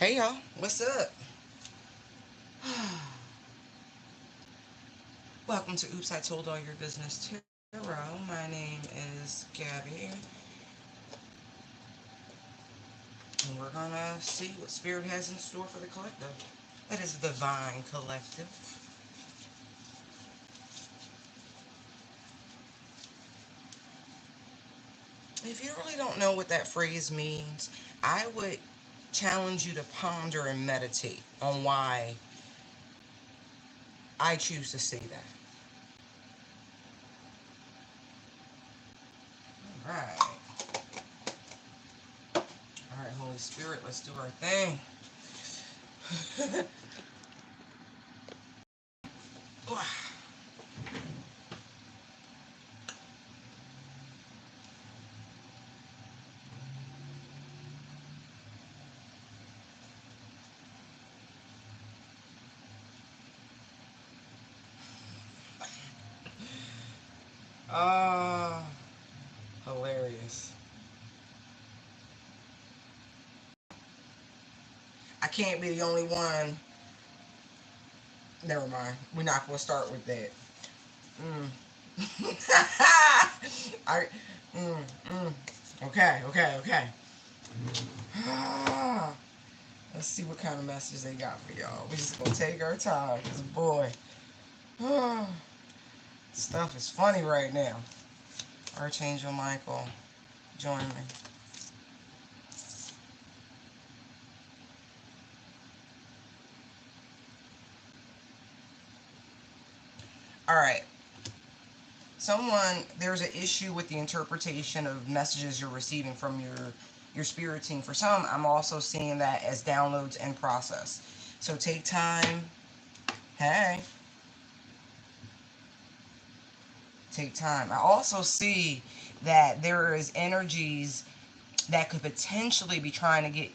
Hey y'all, what's up? Welcome to Oops, I Told All Your Business Tarot. My name is Gabby, and we're gonna see what Spirit has in store for the collective. That is the Divine Collective. If you really don't know what that phrase means, I would challenge you to ponder and meditate on why I choose to say that. Alright. Alright, Holy Spirit, let's do our thing. Ah, hilarious. I can't be the only one. Never mind. We're not going to start with that. Mm. I. Mm, mm. Okay, okay, okay. Let's see what kind of message they got for y'all. We're just going to take our time. Because, boy, stuff is funny right now. Archangel Michael, join me. All right. There's an issue with the interpretation of messages you're receiving from your spirit team. For some, I'm also seeing that as downloads in process. So take time. Hey, take time. I also see that there is energies that could potentially be trying to get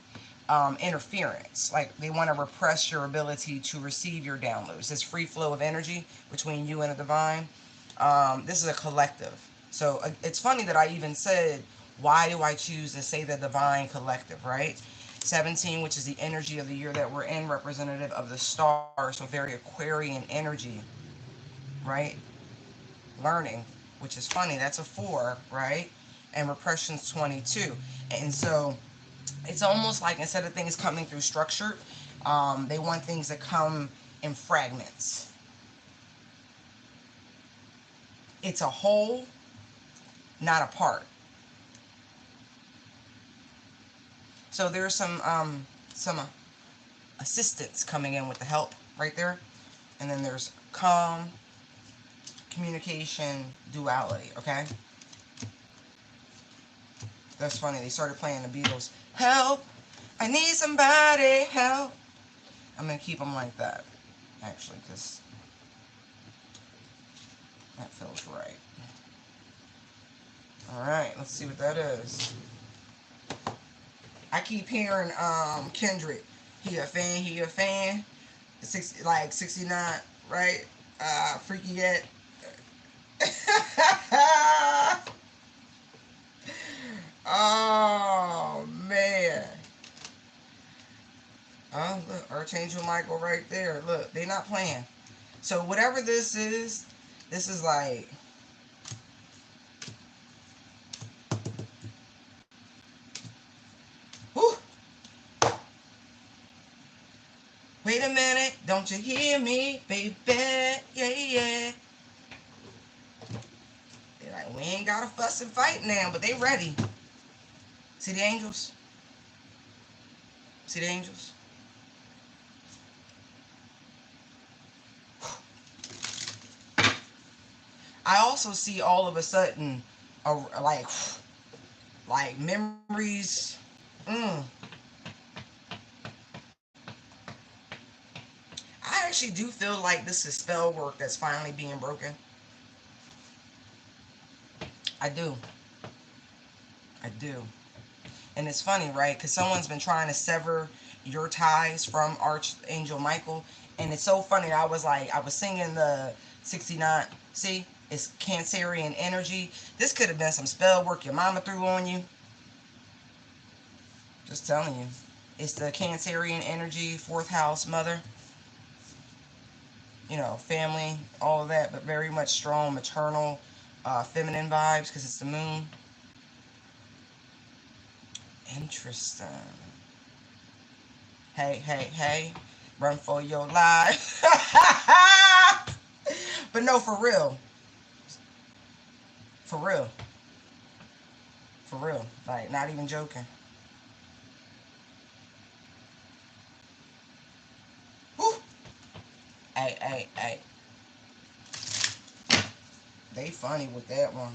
interference. Like they want to repress your ability to receive your downloads. This free flow of energy between you and the divine. This is a collective. So it's funny that I even said, why do I choose to say the divine collective, right? 17, which is the energy of the year that we're in, representative of the stars, so very Aquarian energy, right? Learning, which is funny, that's a 4, right? And repression's 22. And so it's almost like instead of things coming through structure, they want things to come in fragments. It's a whole, not a part. So there's some assistance coming in with the help right there, and then there's calm, communication, duality. Okay, that's funny. They started playing the Beatles. Help! I need somebody help. I'm gonna keep them like that, actually, because that feels right. All right, let's see what that is. I keep hearing Kendrick. He a fan. He a fan. 69, right? Freaky yet. Oh man. Oh look, Archangel Michael right there. Look, they not playing. So whatever this is like. Whew. Wait a minute, don't you hear me, baby? Yeah, yeah. They're like, we ain't gotta fuss and fight now, but they ready. See the angels? See the angels? I also see all of a sudden, like memories. Mm, I actually do feel like this is spell work that's finally being broken. I do. I do. And it's funny, right? Because someone's been trying to sever your ties from Archangel Michael. And it's so funny. I was singing the 69. See, it's Cancerian energy. This could have been some spell work your mama threw on you. Just telling you. It's the Cancerian energy, fourth house, mother, you know, family, all of that, but very much strong maternal, feminine vibes because it's the moon. Interesting. Hey, hey, hey, run for your life. But no, for real. For real. For real. Like, not even joking. Whew. Hey, hey, hey. They funny with that one.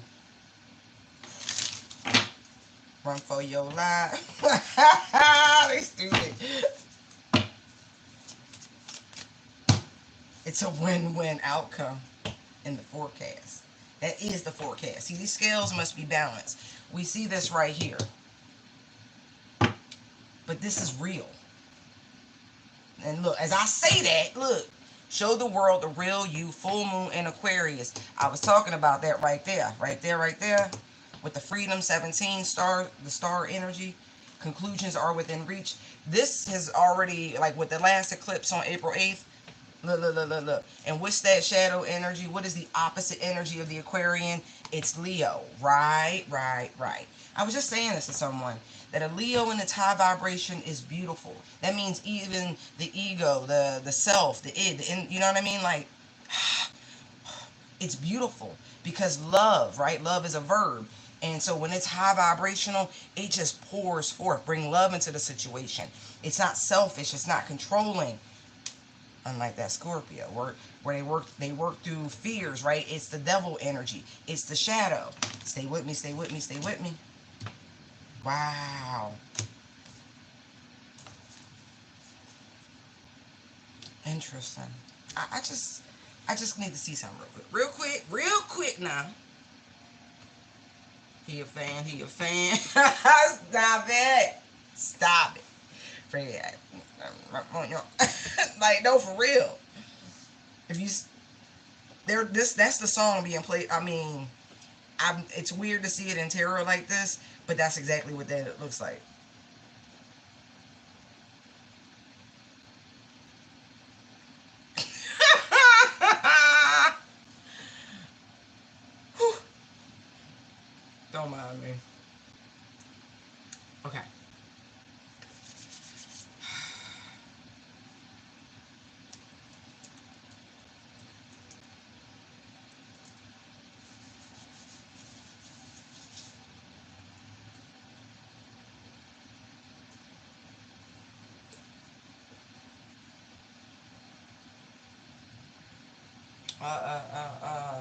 Run for your life. They stupid. It's a win-win outcome in the forecast. That is the forecast. See, these scales must be balanced. We see this right here. But this is real. And look, as I say that, look, show the world the real you, full moon in Aquarius. I was talking about that right there, right there, right there, with the Freedom 17 star, the star energy. Conclusions are within reach. This has already, like with the last eclipse on April 8th, look, look, look, look, look. And what's that shadow energy? What is the opposite energy of the Aquarian? It's Leo. Right, right, right. I was just saying this to someone, that a Leo in its high vibration is beautiful. That means even the ego, the self, the id, you know what I mean? Like, it's beautiful because love, right? Love is a verb. And so when it's high vibrational, it just pours forth. Bring love into the situation. It's not selfish. It's not controlling. Unlike that Scorpio, where they work through fears, right? It's the devil energy. It's the shadow. Stay with me, stay with me, stay with me. Wow. Interesting. I just need to see something real quick. Real quick now. He a fan, he a fan. Stop it. Stop it. Fred. Like, no, for real. If you that's the song being played. I mean, it's weird to see it in tarot like this, but that's exactly what that looks like. Don't mind me. Okay. Uh, uh, uh, uh.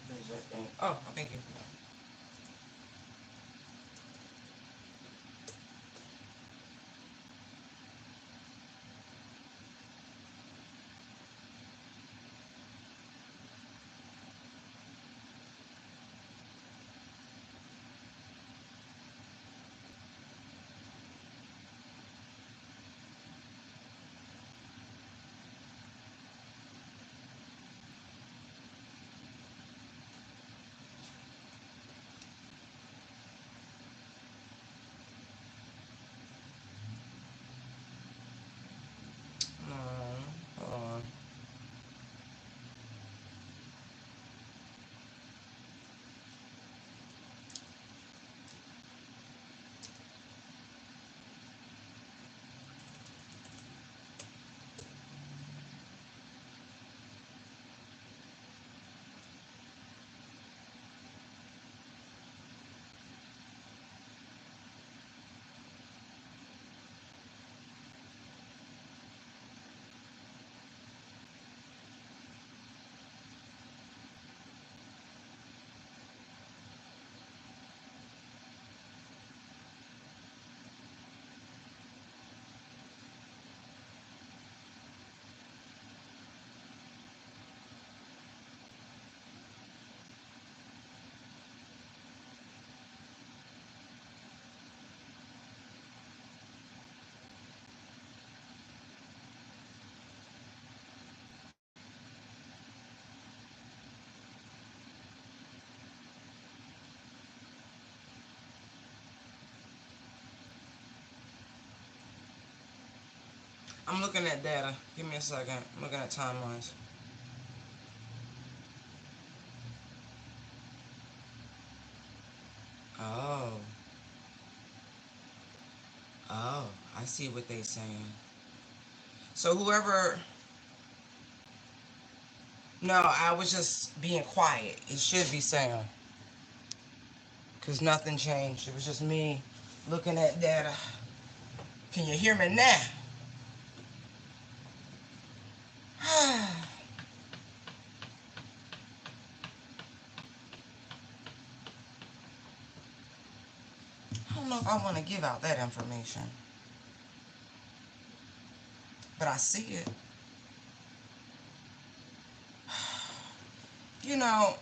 Where's that thing? Oh, thank you. I'm looking at data. Give me a second. I'm looking at timelines. Oh. Oh. I see what they're saying. So whoever... No, I was just being quiet. It should be saying. Because nothing changed. It was just me looking at data. Can you hear me now? I don't know if I want to give out that information. But I see it. You know,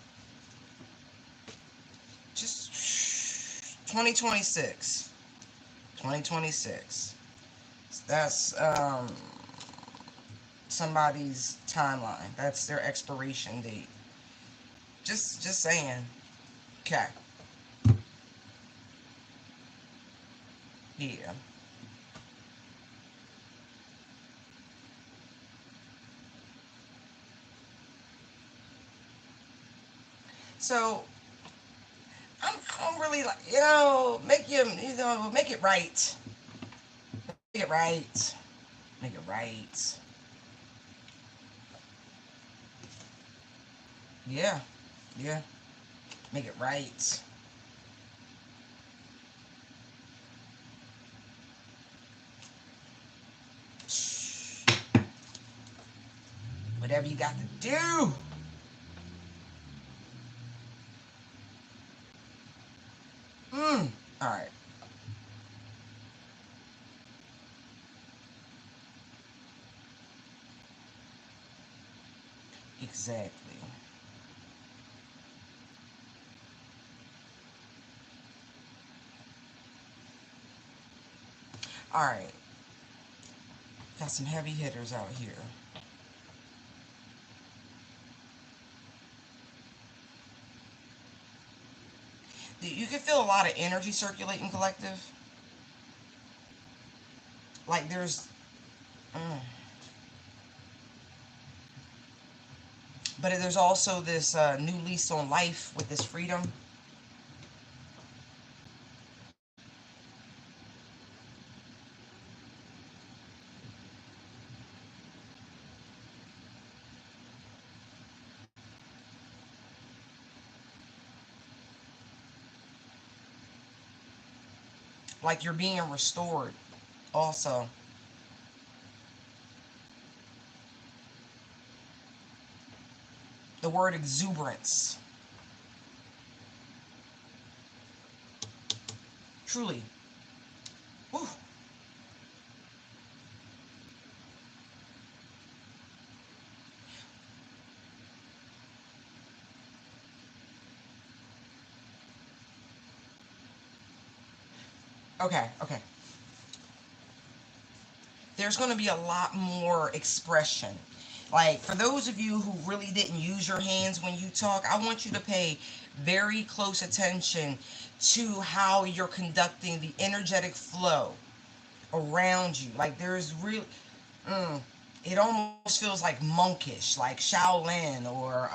just 2026. 2026. That's somebody's timeline. That's their expiration date. Just saying. Okay. Yeah. So I don't really like, make it right. Make it right. Make it right. Yeah. Yeah. Make it right. Whatever you got to do. All right. Exactly. All right. Got some heavy hitters out here. You can feel a lot of energy circulating, collective. Like there's, mm, but there's also this new lease on life with this freedom. Like you're being restored. Also, the word exuberance. Truly. Whew. Okay. Okay. There's going to be a lot more expression. Like, for those of you who really didn't use your hands when you talk, I want you to pay very close attention to how you're conducting the energetic flow around you. Like, there's really, it almost feels like monkish, like Shaolin or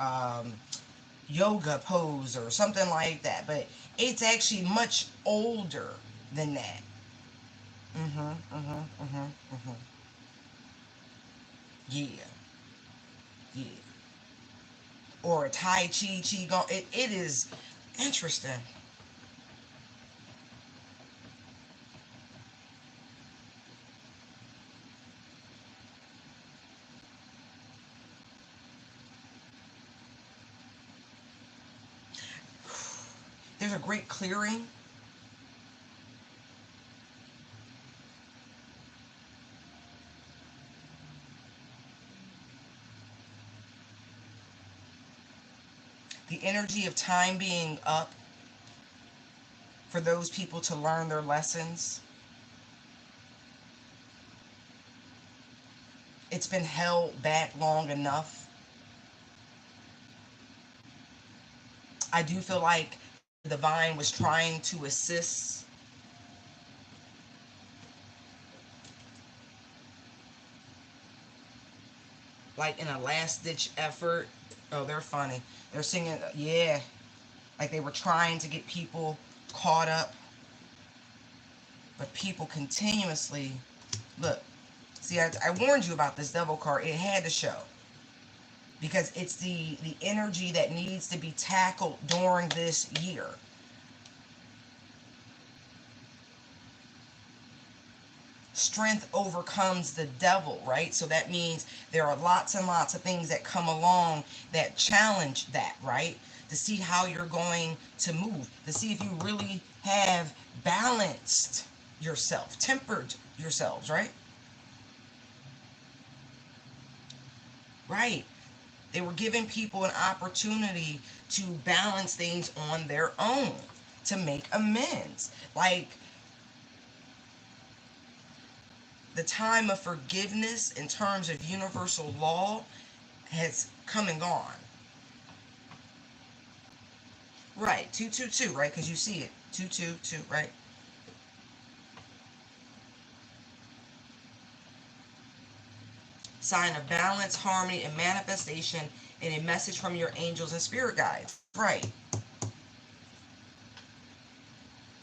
yoga pose or something like that. But it's actually much older than that. Mm-hmm, mm-hmm, mm-hmm, mm-hmm. Yeah, yeah. Or a Tai Chi Qigong. It is interesting. There's a great clearing. The energy of time being up for those people to learn their lessons. It's been held back long enough. I do feel like the divine was trying to assist. like in a last ditch effort. Oh, they're funny. They're singing, yeah, like they were trying to get people caught up, but people continuously look. See, I warned you about this devil card. It had to show because it's the energy that needs to be tackled during this year. Strength overcomes the devil, right? So that means there are lots and lots of things that come along that challenge that, right? To see how you're going to move, to see if you really have balanced yourself, tempered yourselves, right? Right. They were giving people an opportunity to balance things on their own, to make amends. Like the time of forgiveness in terms of universal law has come and gone. Right, 222, right? Because you see it, 222, right? Sign of balance, harmony, and manifestation, and a message from your angels and spirit guides. Right.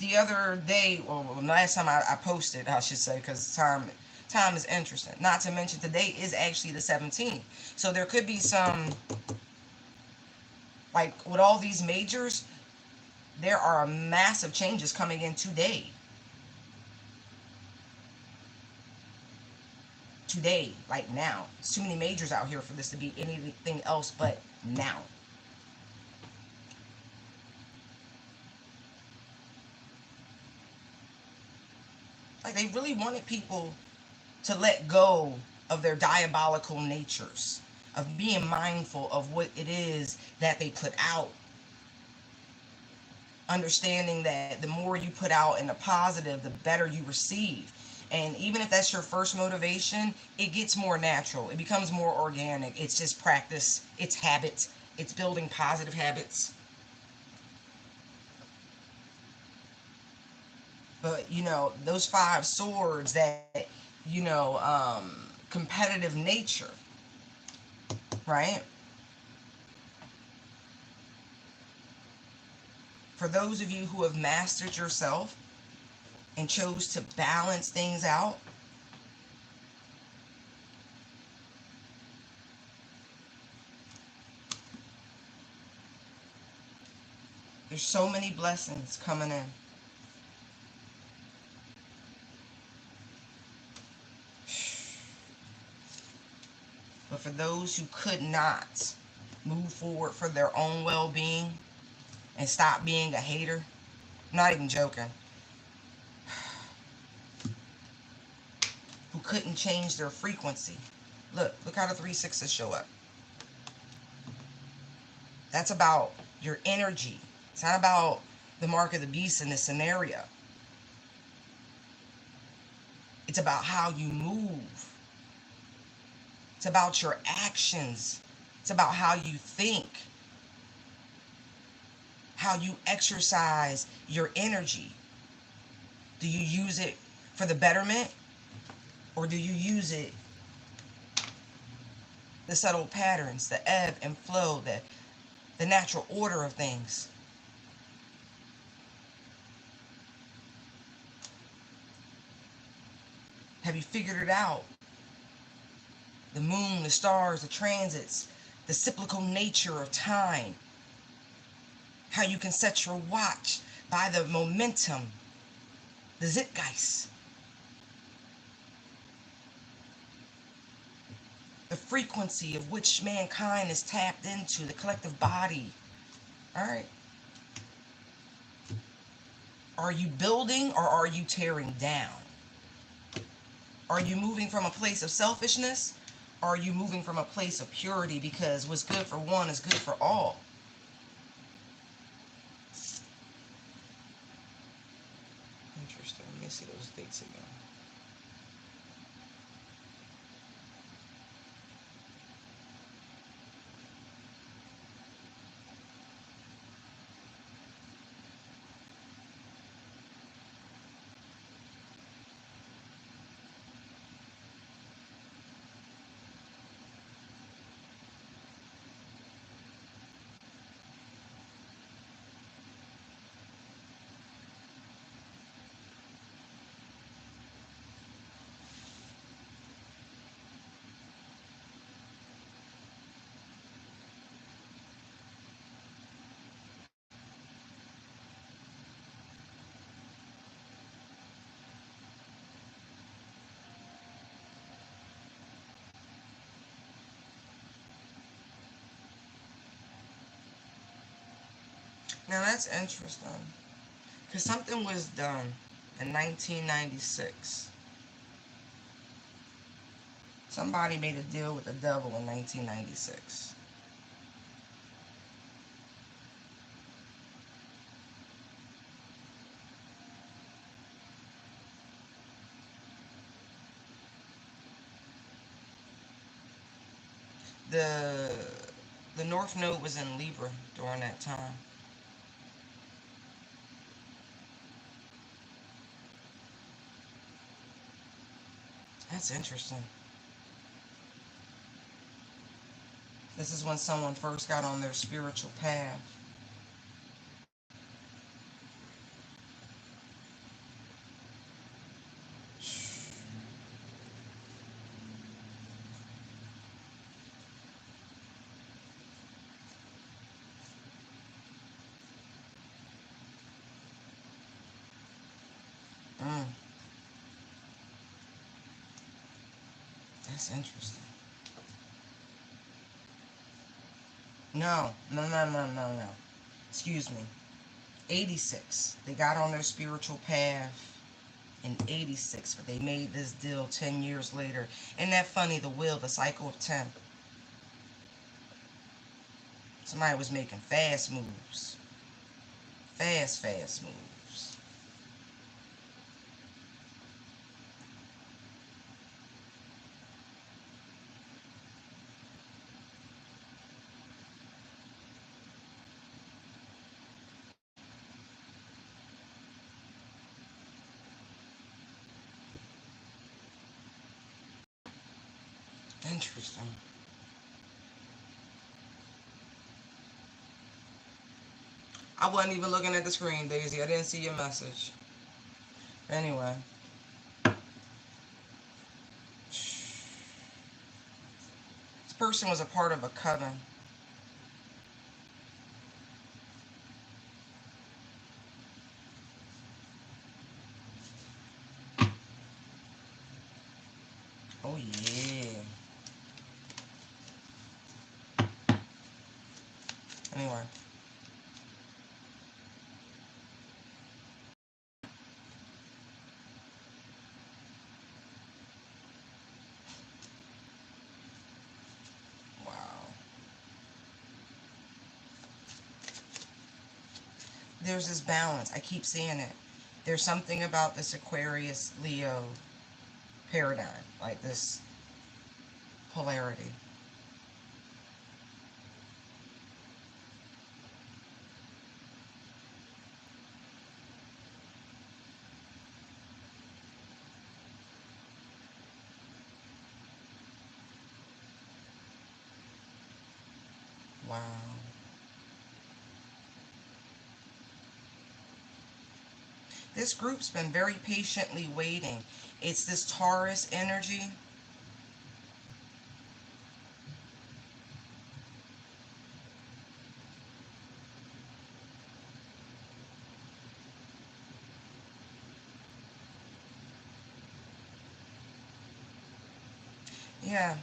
The other day, well, last time I posted, I should say, because time is interesting. Not to mention today is actually the 17th, so there could be some, like with all these majors, there are massive changes coming in today. Today, like now. There's too many majors out here for this to be anything else but now. Like they really wanted people to let go of their diabolical natures, of being mindful of what it is that they put out. Understanding that the more you put out in the positive, the better you receive. And even if that's your first motivation, it gets more natural. It becomes more organic. It's just practice. It's habits. It's building positive habits. But, those five swords, that, competitive nature, right? For those of you who have mastered yourself and chose to balance things out, there's so many blessings coming in. But for those who could not move forward for their own well-being and stop being a hater, I'm not even joking, who couldn't change their frequency. Look how the 3 6s show up. That's about your energy. It's not about the mark of the beast in this scenario. It's about how you move. It's about your actions. It's about how you think, how you exercise your energy. Do you use it for the betterment, or do you use it, the subtle patterns, the ebb and flow, the natural order of things? Have you figured it out? The moon, the stars, the transits, the cyclical nature of time. How you can set your watch by the momentum, the Zeitgeist. The frequency of which mankind is tapped into, the collective body. All right. Are you building or are you tearing down? Are you moving from a place of selfishness? Or are you moving from a place of purity, because what's good for one is good for all? Interesting. Let me see those dates again. Now that's interesting. Because something was done in 1996. Somebody made a deal with the devil in 1996. The the North Node was in Libra during that time. That's interesting. This is when someone first got on their spiritual path. Mm, that's interesting. No, no, no, no, no, no. Excuse me. 86. They got on their spiritual path in 86, but they made this deal 10 years later. Isn't that funny? The wheel, the cycle of 10. Somebody was making fast moves. Fast, fast moves. Interesting. I wasn't even looking at the screen, Daisy. I didn't see your message. Anyway. This person was a part of a coven. Oh, yeah. Anyway. Wow. There's this balance. I keep saying it. There's something about this Aquarius Leo paradigm, like this polarity. Wow. This group's been very patiently waiting. It's this Taurus energy. Yeah,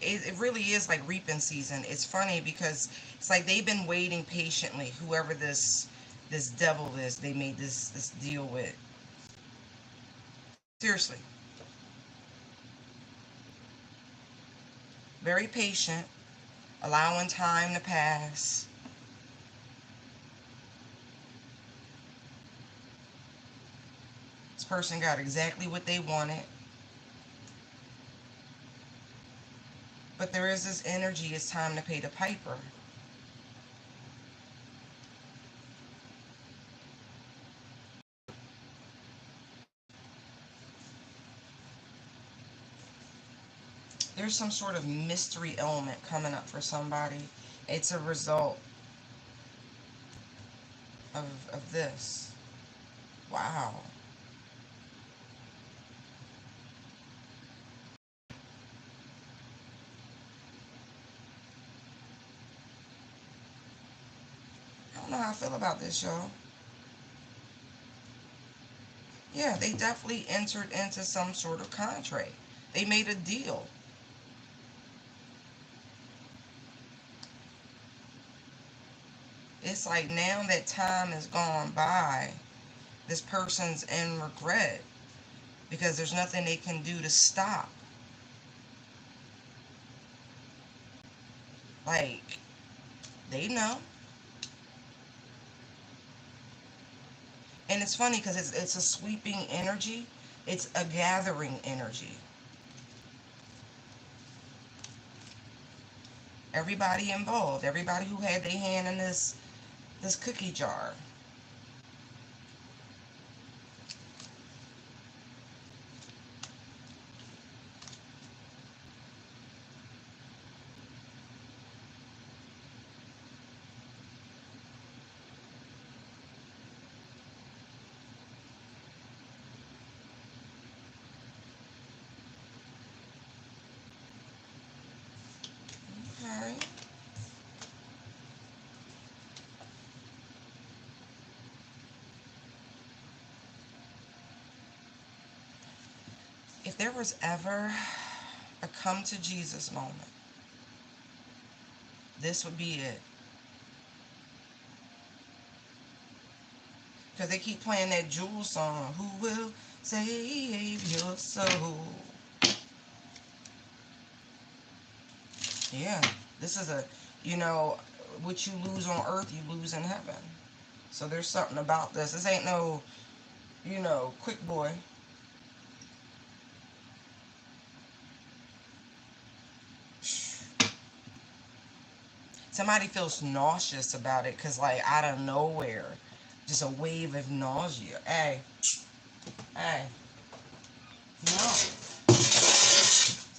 it really is like reaping season. It's funny because it's like they've been waiting patiently. Whoever this devil is, they made this deal with. Seriously, very patient, allowing time to pass. This person got exactly what they wanted, but there is this energy. It's time to pay the piper. There's some sort of mystery element coming up for somebody. It's a result of this. Wow. I don't know how I feel about this, y'all. Yeah, they definitely entered into some sort of contract. They made a deal. It's like now that time has gone by, this person's in regret because there's nothing they can do to stop. Like, they know. And it's funny because it's a sweeping energy. It's a gathering energy. Everybody involved, everybody who had their hand in this cookie jar. Okay. If there was ever a come to Jesus moment, this would be it. Because they keep playing that Jewel song, Who Will Save Your Soul? Yeah, this is a, you know, what you lose on earth, you lose in heaven. So there's something about this. This ain't no, quick boy. Somebody feels nauseous about it because, like, out of nowhere, just a wave of nausea. Hey, hey, no.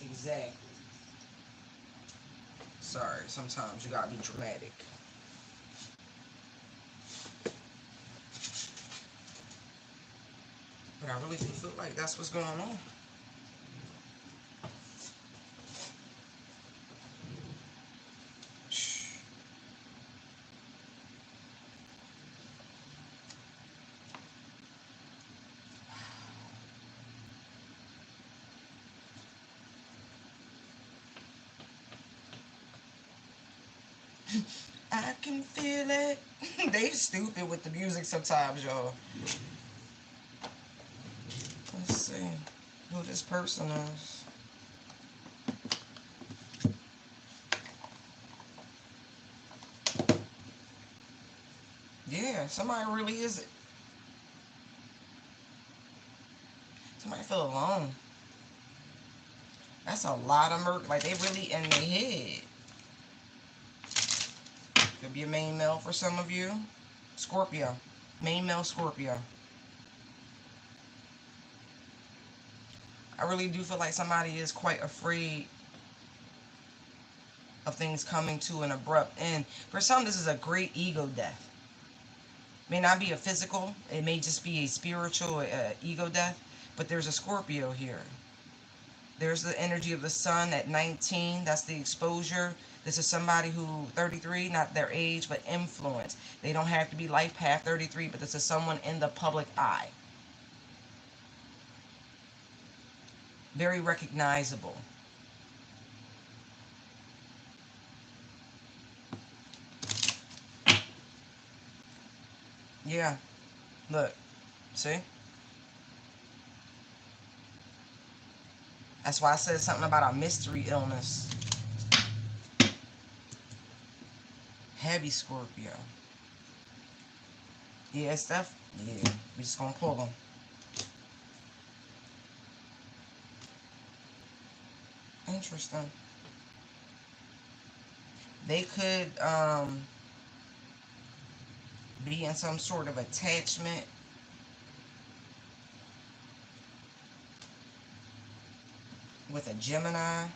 Exactly. Sorry, sometimes you gotta be dramatic. But I really do feel like that's what's going on. I can feel it. They stupid with the music sometimes, y'all. Let's see who this person is. Yeah, somebody really is it. Somebody feel alone. That's a lot of murder. Like, they really in their head. Could be a main male for some of you. Scorpio. Main male Scorpio. I really do feel like somebody is quite afraid of things coming to an abrupt end. For some, this is a great ego death. May not be a physical, it may just be a spiritual ego death, but there's a Scorpio here. There's the energy of the sun at 19. That's the exposure. This is somebody who, 33, not their age, but influence. They don't have to be life path 33, but this is someone in the public eye. Very recognizable. Yeah. Look. See? That's why I said something about a mystery illness. Heavy Scorpio. Yeah, stuff. Yeah, we just gonna pull them. Interesting. They could be in some sort of attachment with a Gemini.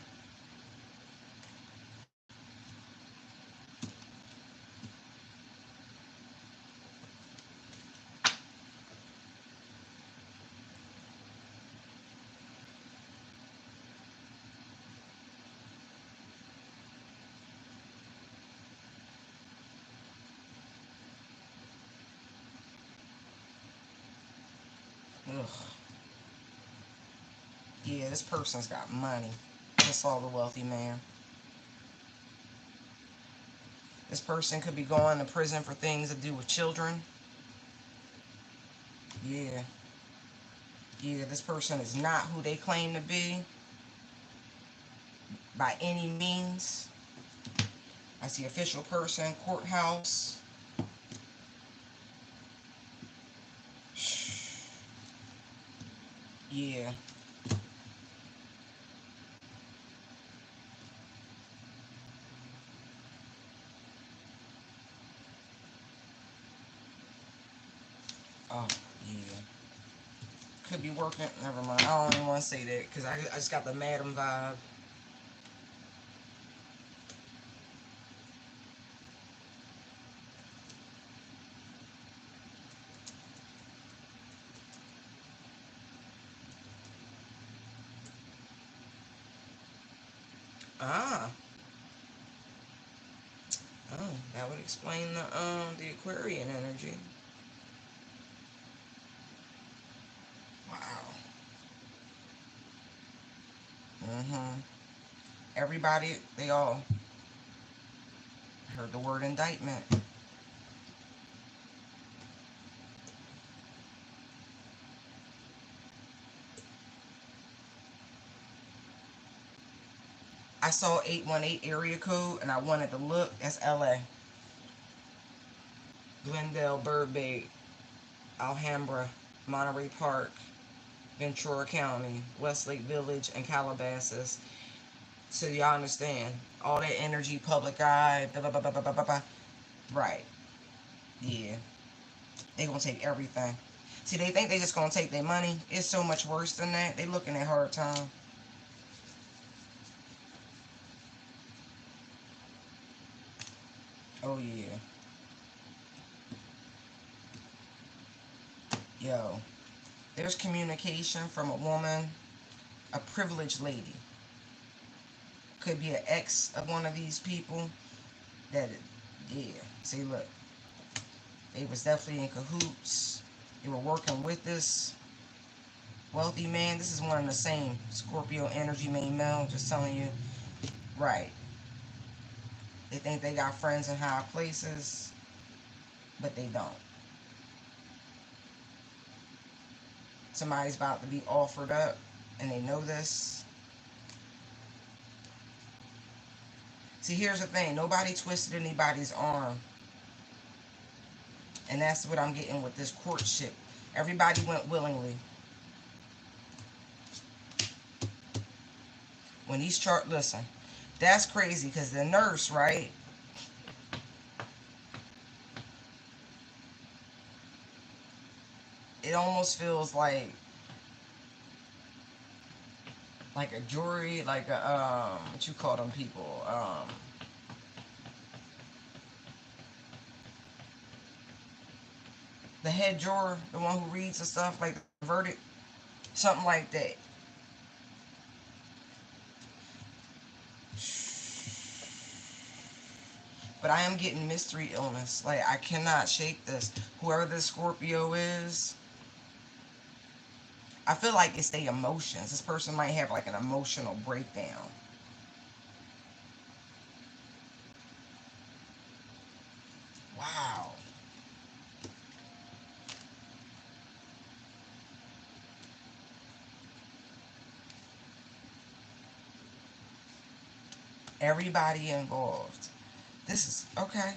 Ugh. Yeah, this person's got money. I saw the wealthy man. This person could be going to prison for things to do with children. Yeah. Yeah, this person is not who they claim to be by any means. I see official person, courthouse. Yeah. Oh, yeah. Could be working. Never mind. I don't even want to say that because I just got the madam vibe. Ah. Oh, that would explain the Aquarian energy. Wow. Mm-hmm. Everybody, they all heard the word indictment. I saw 818 area code and I wanted to look. That's LA. Glendale, Burbank, Alhambra, Monterey Park, Ventura County, Westlake Village, and Calabasas. So y'all understand all that energy, public eye, blah, blah, blah, blah, blah, blah, blah. Right? Yeah, they gonna take everything. See, they think they just gonna take their money. It's so much worse than that. They looking at hard time. Oh yeah, yo. There's communication from a woman, a privileged lady. Could be an ex of one of these people. That, yeah. See, look, they was definitely in cahoots. They were working with this wealthy man. This is one and the same Scorpio energy main male. Just telling you, right? They think they got friends in high places, but they don't. Somebody's about to be offered up, and they know this. See, here's the thing: nobody twisted anybody's arm, and that's what I'm getting with this courtship. Everybody went willingly. When these chart, listen, that's crazy because the nurse, right? It almost feels like a jury, like a what you call them people, the head juror, the one who reads the stuff, like the verdict, something like that. But I am getting mystery illness. Like I cannot shake this. Whoever this Scorpio is, I feel like it's their emotions. This person might have like an emotional breakdown. Wow. Everybody involved. This is okay.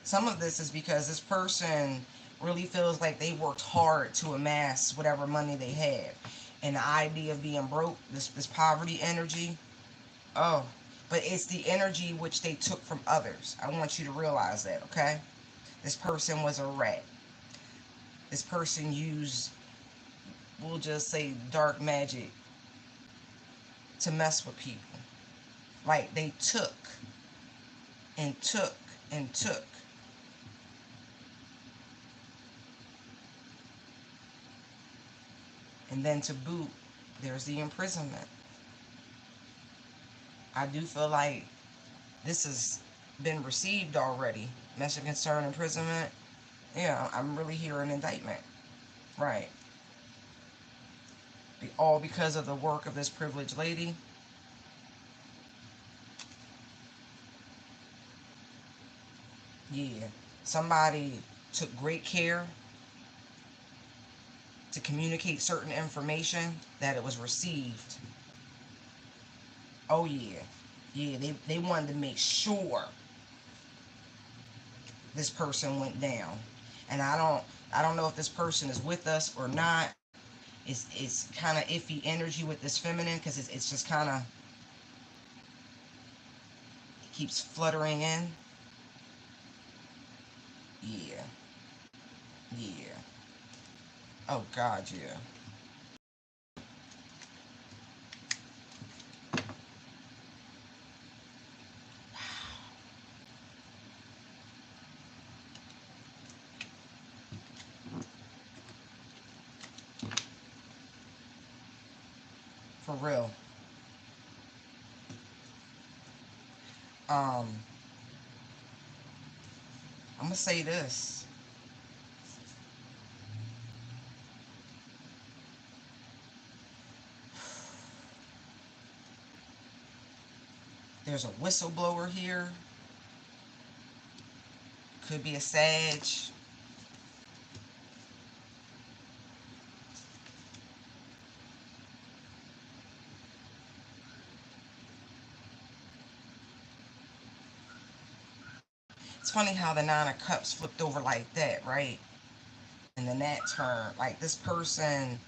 Some of this is because this person really feels like they worked hard to amass whatever money they had. And the idea of being broke, this poverty energy, oh, but it's the energy which they took from others. I want you to realize that, okay? This person was a rat. This person used, we'll just say, dark magic to mess with people. Like they took and took and took. And then to boot, there's the imprisonment. I do feel like this has been received already. Message concern imprisonment. Yeah, I'm really hearing indictment. Right. All because of the work of this privileged lady. Yeah. Somebody took great care to communicate certain information that it was received. Oh yeah. Yeah, they wanted to make sure this person went down. And I don't know if this person is with us or not. It's kind of iffy energy with this feminine, because it's just kind of, it keeps fluttering in. Yeah. Yeah. Oh God, yeah. For real. um I'm gonna say this. There's a whistleblower here. Could be a Sag. It's funny how the Nine of Cups flipped over like that, right? And then that turn, like this person,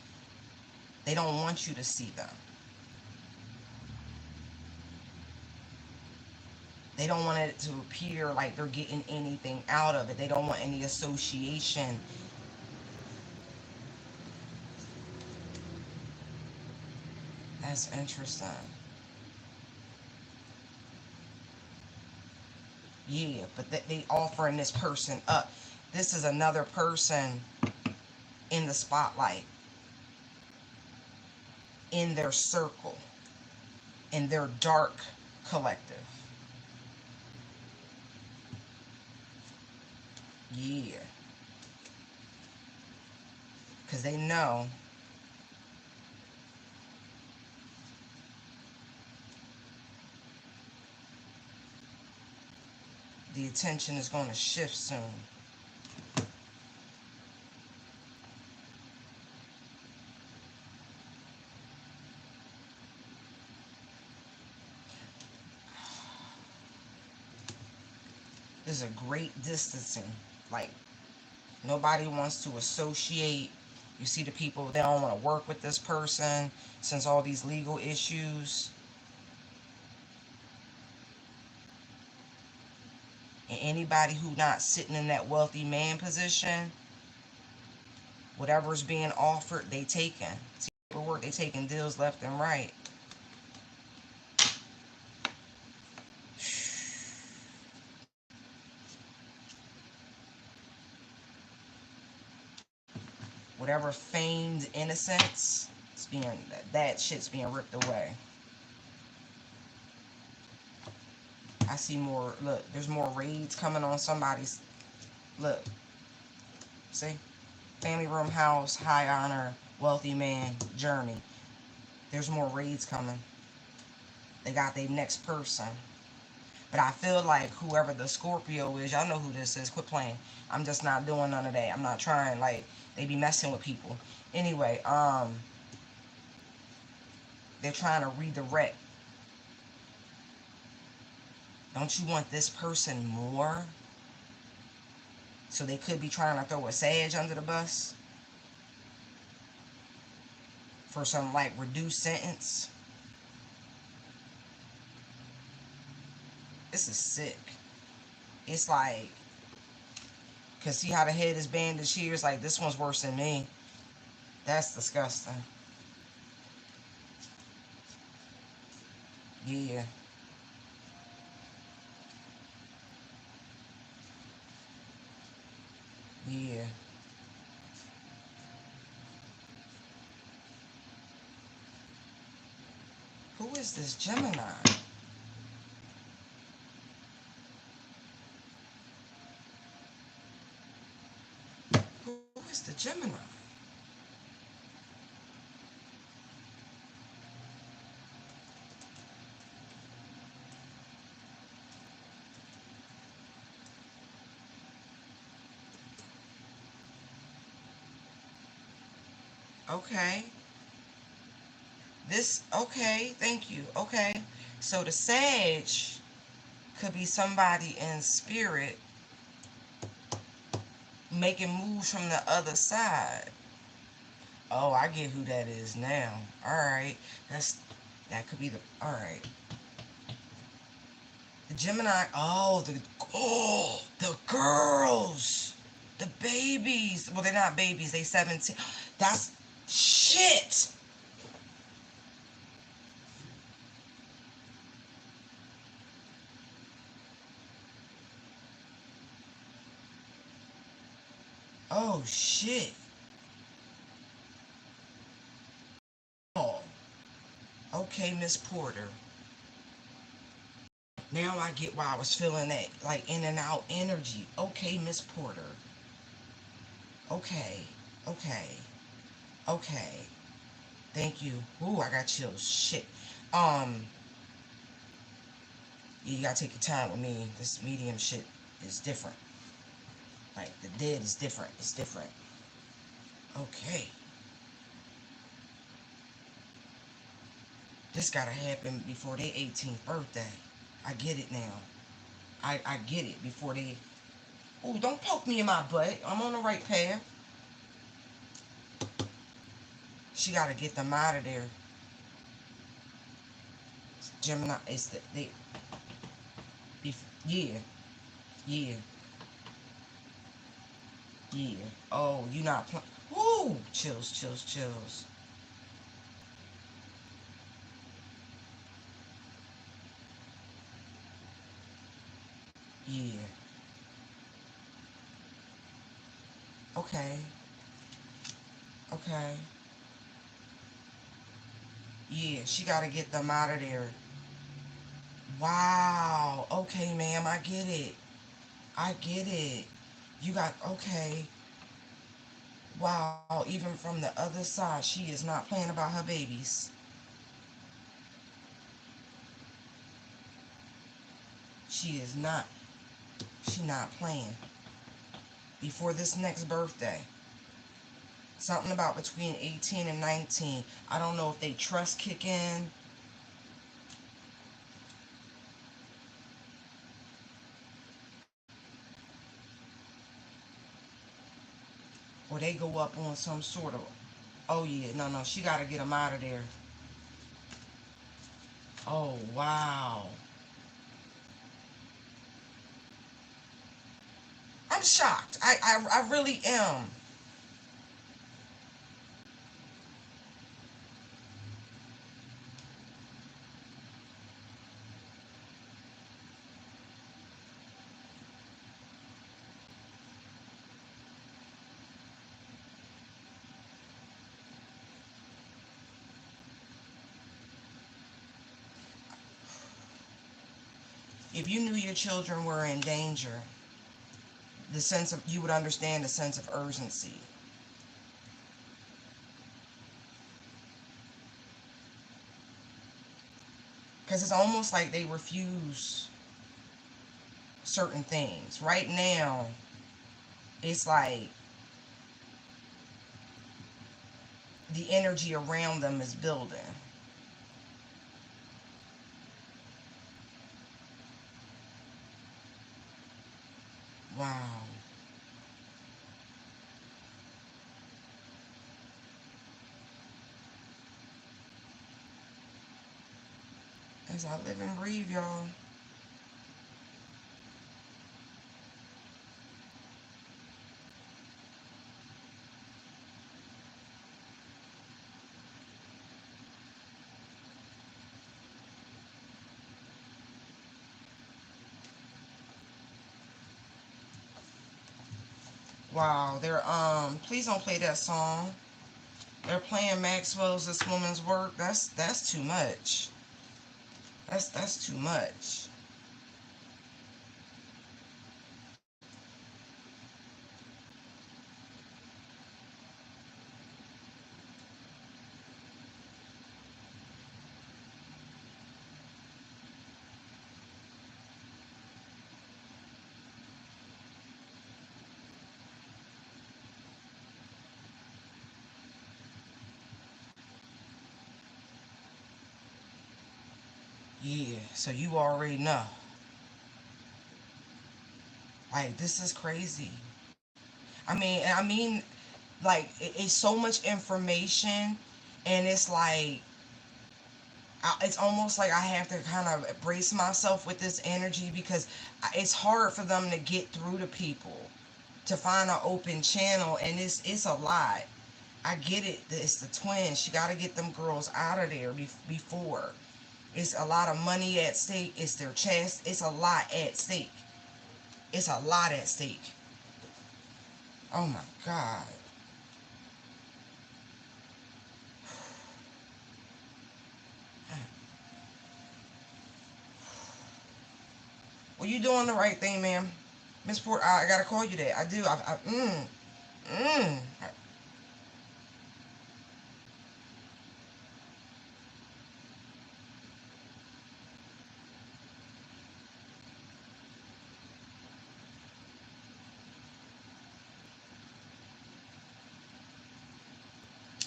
they don't want you to see them. They don't want it to appear like they're getting anything out of it. They don't want any association. That's interesting. Yeah, but they offering this person up. This is another person in the spotlight, in their circle, in their dark collective. Yeah, because they know the attention is going to shift soon. There's a great distancing. Like, nobody wants to associate. You see the people, they don't want to work with this person since all these legal issues. And anybody who not sitting in that wealthy man position, whatever's being offered, they taking. See, paperwork, they taking deals left and right. Whatever feigned innocence, it's being, that shit's being ripped away. I see more. Look, there's more raids coming on somebody's. Look, see, family room house, high honor, wealthy man journey. There's more raids coming. They got their next person. But I feel like whoever the Scorpio is, y'all know who this is. Quit playing. I'm just not doing none of that. I'm not trying. Like, they be messing with people. Anyway, they're trying to redirect. Don't you want this person more? So they could be trying to throw a Sage under the bus for some like reduced sentence. This is sick. It's like, cause see how the head is bandaged here? It's like, this one's worse than me. That's disgusting. Yeah. Yeah. Who is this Gemini? Who is the Gemini? Okay. This, okay, thank you. Okay. So the Sage could be somebody in spirit making moves from the other side. Oh, I get who that is now. All right. That could be the, all right. The Gemini, the girls, the babies. Well, they're not babies. They 17. That's shit. Oh shit. Oh, okay, Miss Porter. Now I get why I was feeling that like in and out energy. Okay, Miss Porter. Okay, okay, okay. Thank you. Ooh, I got chills. Shit. Um, you gotta take your time with me. This medium shit is different. Like the dead is different. It's different. Okay. This gotta happen before their 18th birthday. I get it now. I get it before they. Ooh, don't poke me in my butt. I'm on the right path. She gotta get them out of there. Gemini, it's the they. Yeah, yeah, yeah. Oh, you not playing. Woo! Chills, chills, chills. Yeah. Okay. Okay. Yeah, she gotta get them out of there. Wow. Okay, ma'am, I get it. I get it. You got, okay. Wow, even from the other side, she is not playing about her babies. She is not. She not playing. Before this next birthday. Something about between 18 and 19. I don't know if they trust kick in or they go up on some sort of, oh yeah, no, no, she got to get them out of there. Oh, wow. I'm shocked. I really am. If you knew your children were in danger, the sense of, you would understand the sense of urgency. Because it's almost like they refuse certain things. Right now, it's like the energy around them is building. Wow. As I live and breathe, y'all. Wow. They're please don't play that song. They're playing Maxwell's This Woman's Work. That's too much. That's too much. Yeah, so you already know. Like, this is crazy. I mean, like, it's so much information, and it's like, it's almost like I have to kind of brace myself with this energy because it's hard for them to get through to people to find an open channel, and it's a lot. I get it. It's the twins. She got to get them girls out of there before. It's a lot of money at stake. It's their chest. It's a lot at stake. It's a lot at stake. Oh my God. Well, you doing the right thing, ma'am. Miss Port, I gotta call you that. I do. Mm.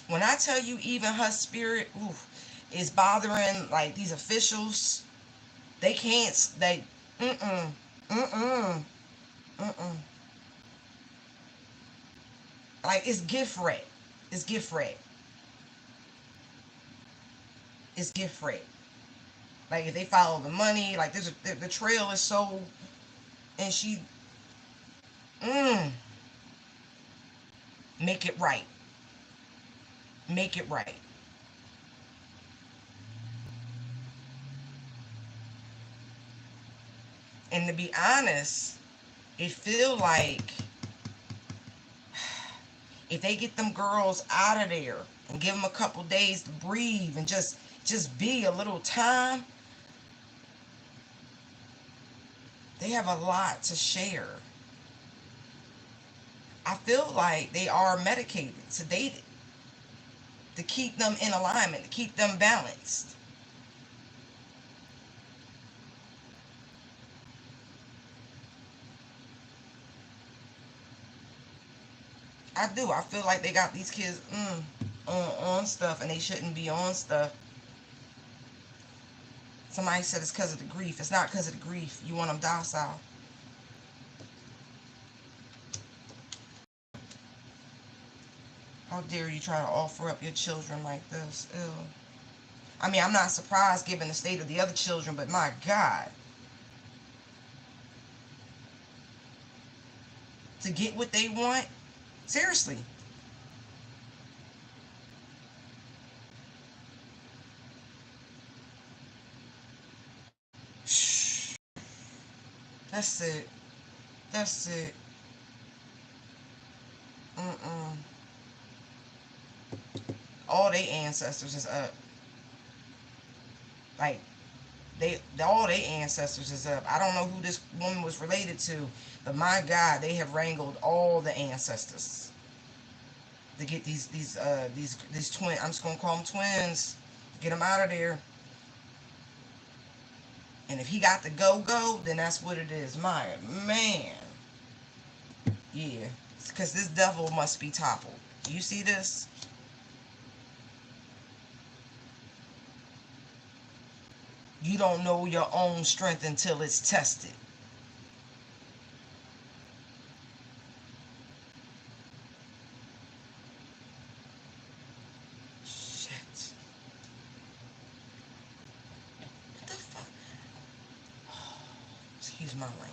When I tell you, even her spirit, oof, is bothering like these officials. They can't. They. Mm-mm. Mm-mm. Mm-mm. Like, it's gift wreck. It's gift wreck. It's gift wreck. Like, if they follow the money, like the trail is so, and she, mm, make it right. Make it right. And to be honest, it feel like if they get them girls out of there and give them a couple days to breathe and just be a little time, they have a lot to share. I feel like they are medicated, sedated, to keep them in alignment, to keep them balanced. I do. I feel like they got these kids on stuff, and they shouldn't be on stuff. Somebody said it's because of the grief. It's not because of the grief. You want them docile. How dare you try to offer up your children like this? Ew. I mean, I'm not surprised given the state of the other children, but my God, to get what they want, seriously. Shh. That's it. That's it. Mm-mm. All their ancestors is up. Like, all their ancestors is up. I don't know who this woman was related to, but my God, they have wrangled all the ancestors to get these twin. I'm just gonna call them twins. Get them out of there. And if he got the go, then that's what it is. My man, yeah, because this devil must be toppled. Do you see this? You don't know your own strength until it's tested. Shit. What the fuck? Excuse my language.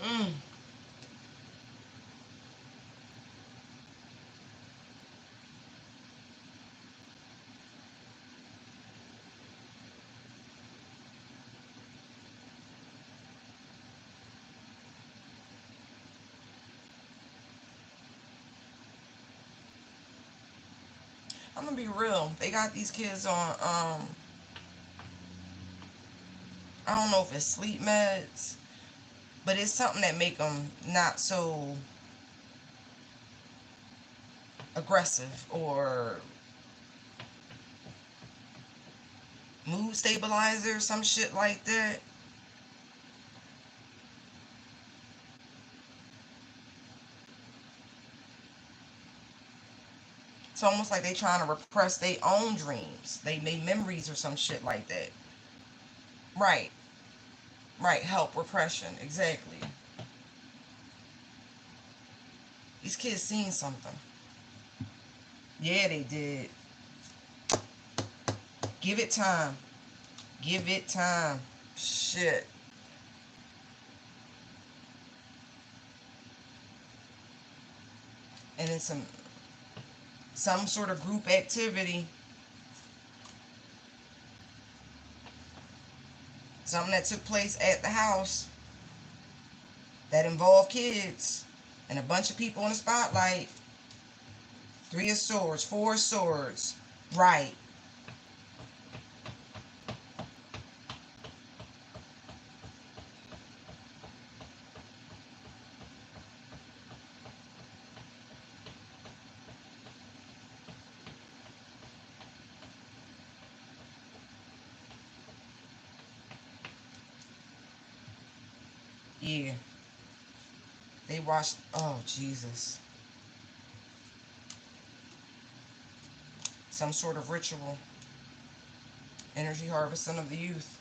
Mm. I'm gonna be real. They got these kids on I don't know if it's sleep meds, but it's something that make them not so aggressive, or mood stabilizer, some shit like that. It's almost like they trying to repress their own dreams, they memories or some shit like that. Right, right. Help repression, exactly. These kids seen something. Yeah, they did. Give it time. Give it time. Shit. And it's some sort of group activity, something that took place at the house that involved kids and a bunch of people in the spotlight. Three of swords, four of swords. Right. Yeah. They watched. Oh, Jesus. Some sort of ritual. Energy harvesting of the youth.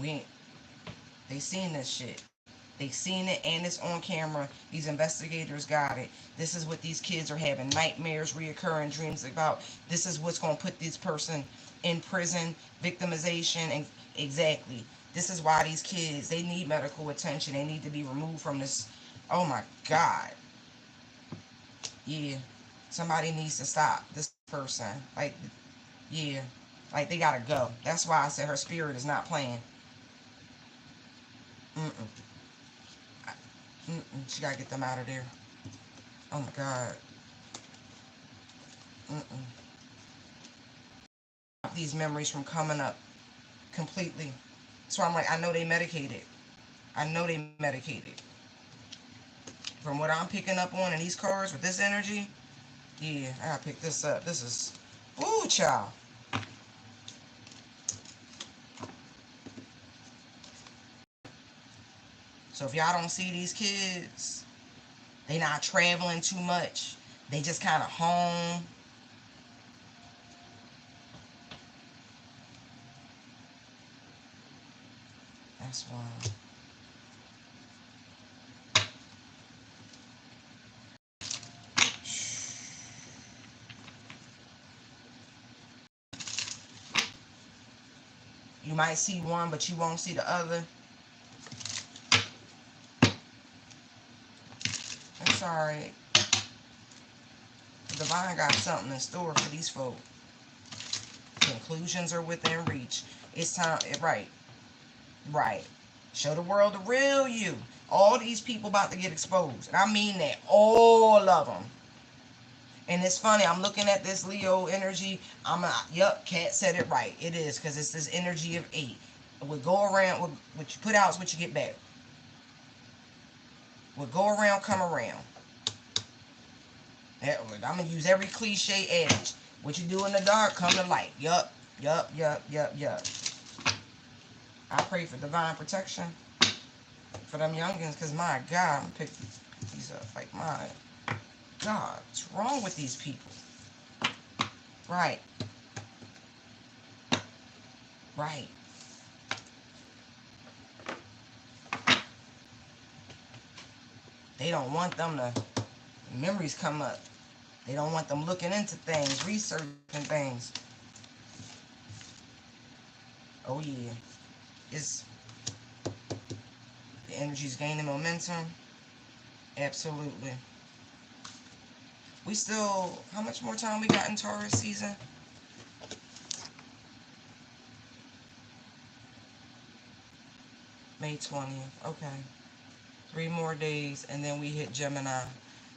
We ain't. They seen this shit. They seen it and it's on camera. These investigators got it. This is what these kids are having nightmares, reoccurring dreams about. This is what's going to put this person in prison, victimization, and exactly. This is why these kids, they need medical attention. They need to be removed from this. Oh my God. Yeah. Somebody needs to stop this person. Like, yeah. Like, they gotta go. That's why I said her spirit is not playing. Mm-mm. Mm-mm. She gotta get them out of there. Oh my God. Mm-mm. These memories from coming up completely. So I'm like, I know they medicated. I know they medicated. From what I'm picking up on in these cards with this energy, yeah, I gotta pick this up. This is, ooh, child. So if y'all don't see these kids, they not traveling too much. They just kind of home. That's why. You might see one, but you won't see the other. That's alright. The divine got something in store for these folk. Conclusions are within reach. It's time. Right. Right. Show the world the real you. All these people about to get exposed. And I mean that. All of them. And it's funny. I'm looking at this Leo energy. Yep, Kat said it right. It is. Because it's this energy of 8. What go around, what you put out is what you get back. What go around, come around. I'm going to use every cliche adage. What you do in the dark, come to light. Yup. Yup, yup, yup, yup. I pray for divine protection for them youngins, because my God, I'm going to pick these up. Like, my God, what's wrong with these people? Right, right. They don't want them to, memories come up. They don't want them looking into things, researching things. Oh, yeah. It's, the energy's gaining momentum. Absolutely. We still, how much more time we got in Taurus season? May 20th. Okay. 3 more days, and then we hit Gemini.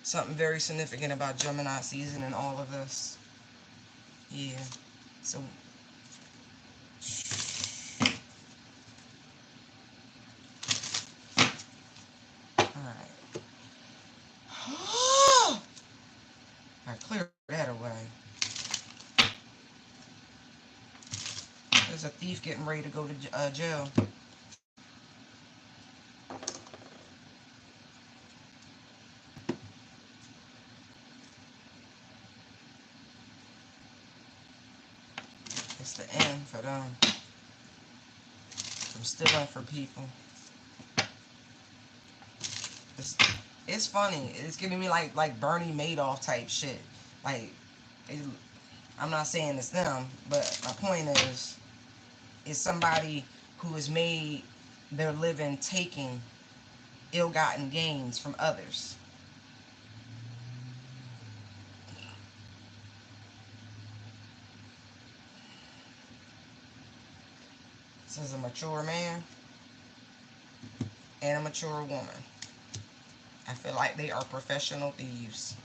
Something very significant about Gemini season and all of this. Yeah. So there's a thief getting ready to go to jail. It's the end for them. From stealing for people. It's, it's funny. It's giving me like Bernie Madoff type shit. Like, it, I'm not saying it's them, but my point is, it's somebody who has made their living taking ill-gotten gains from others. This is a mature man and a mature woman. I feel like they are professional thieves.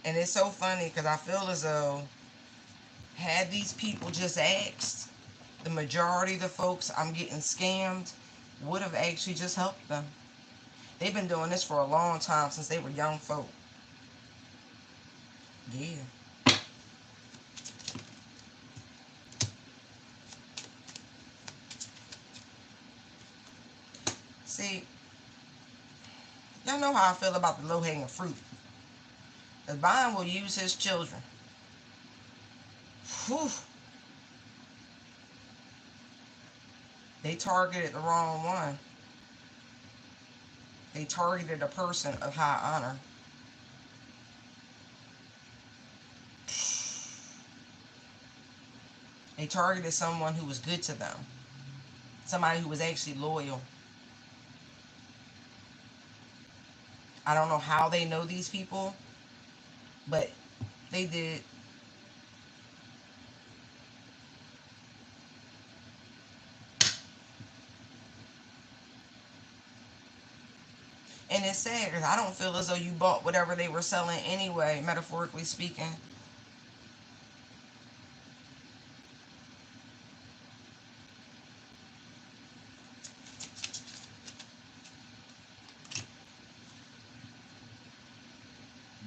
And it's so funny because I feel as though had these people just asked, the majority of the folks I'm getting scammed would have actually just helped them. They've been doing this for a long time, since they were young folk. Yeah. See, y'all know how I feel about the low-hanging fruit. The vine will use his children. Whew. They targeted the wrong one. They targeted a person of high honor. They targeted someone who was good to them. Somebody who was actually loyal. I don't know how they know these people, but they did. And it's sad because I don't feel as though you bought whatever they were selling anyway, metaphorically speaking.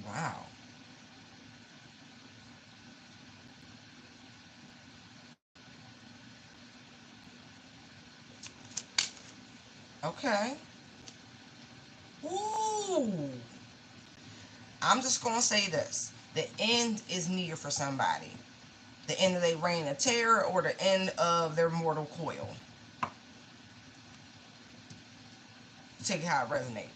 Wow. Okay. Ooh. I'm just going to say this. The end is near for somebody. The end of their reign of terror or the end of their mortal coil. Take it how it resonates.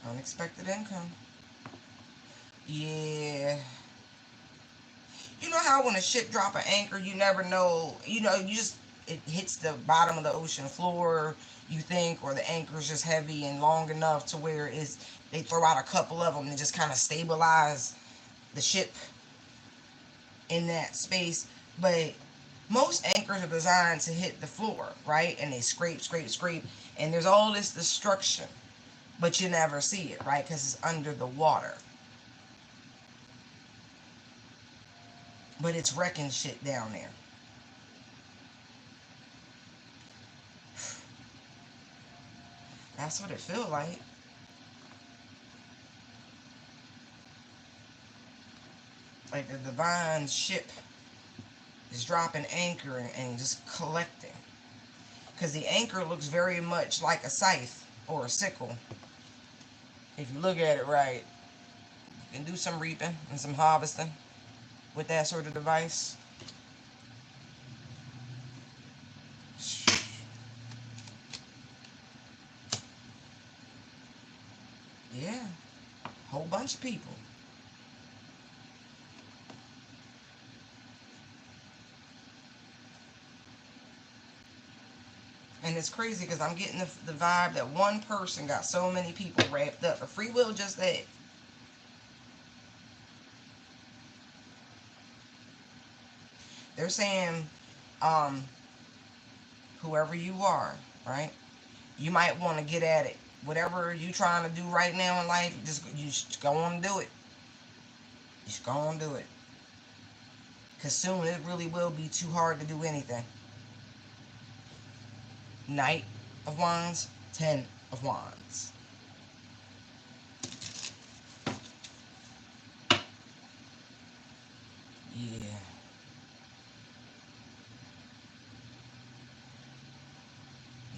Unexpected income. Yeah. You know how when a ship drop an anchor, you never know, you just, it hits the bottom of the ocean floor, you think, or the anchor's just heavy and long enough to where they throw out a couple of them and just kind of stabilize the ship in that space. But most anchors are designed to hit the floor, right? And they scrape, scrape, scrape, and there's all this destruction, but you never see it, right? Because it's under the water. But it's wrecking shit down there. That's what it feels like. Like the divine ship is dropping anchor and just collecting. Because the anchor looks very much like a scythe or a sickle. If you look at it right, you can do some reaping and some harvesting with that sort of device. Yeah, whole bunch of people. And it's crazy because I'm getting the vibe that one person got so many people wrapped up. The free will just that. They're saying, um, whoever you are, right? You might want to get at it. Whatever you trying to do right now in life, you just go on and do it. Just go on and do it. Because soon it really will be too hard to do anything. Knight of Wands, Ten of Wands. Yeah.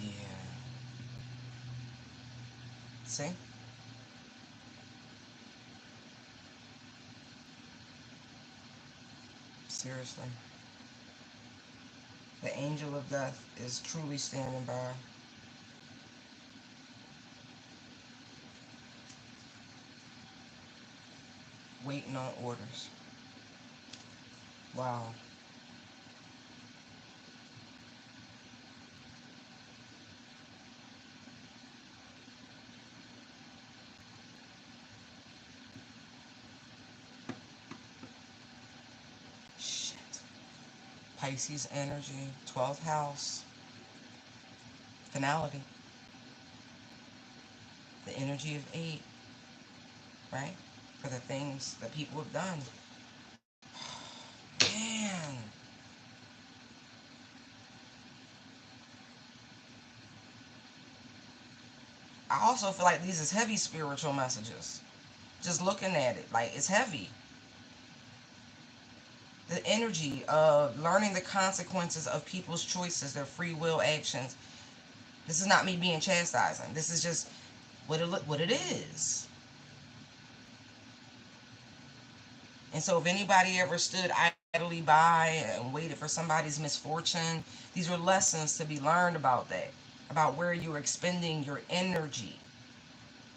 Yeah. See? Seriously. The angel of death is truly standing by. Waiting on orders. Wow. Shit. Pisces energy, 12th house. Finality. The energy of 8, right? For the things that people have done. Man. I also feel like these is heavy spiritual messages. Just looking at it, like it's heavy. The energy of learning the consequences of people's choices, their free will actions. This is not me being chastising. This is just what it is. And so if anybody ever stood idly by and waited for somebody's misfortune, these are lessons to be learned about that, about where you're expending your energy.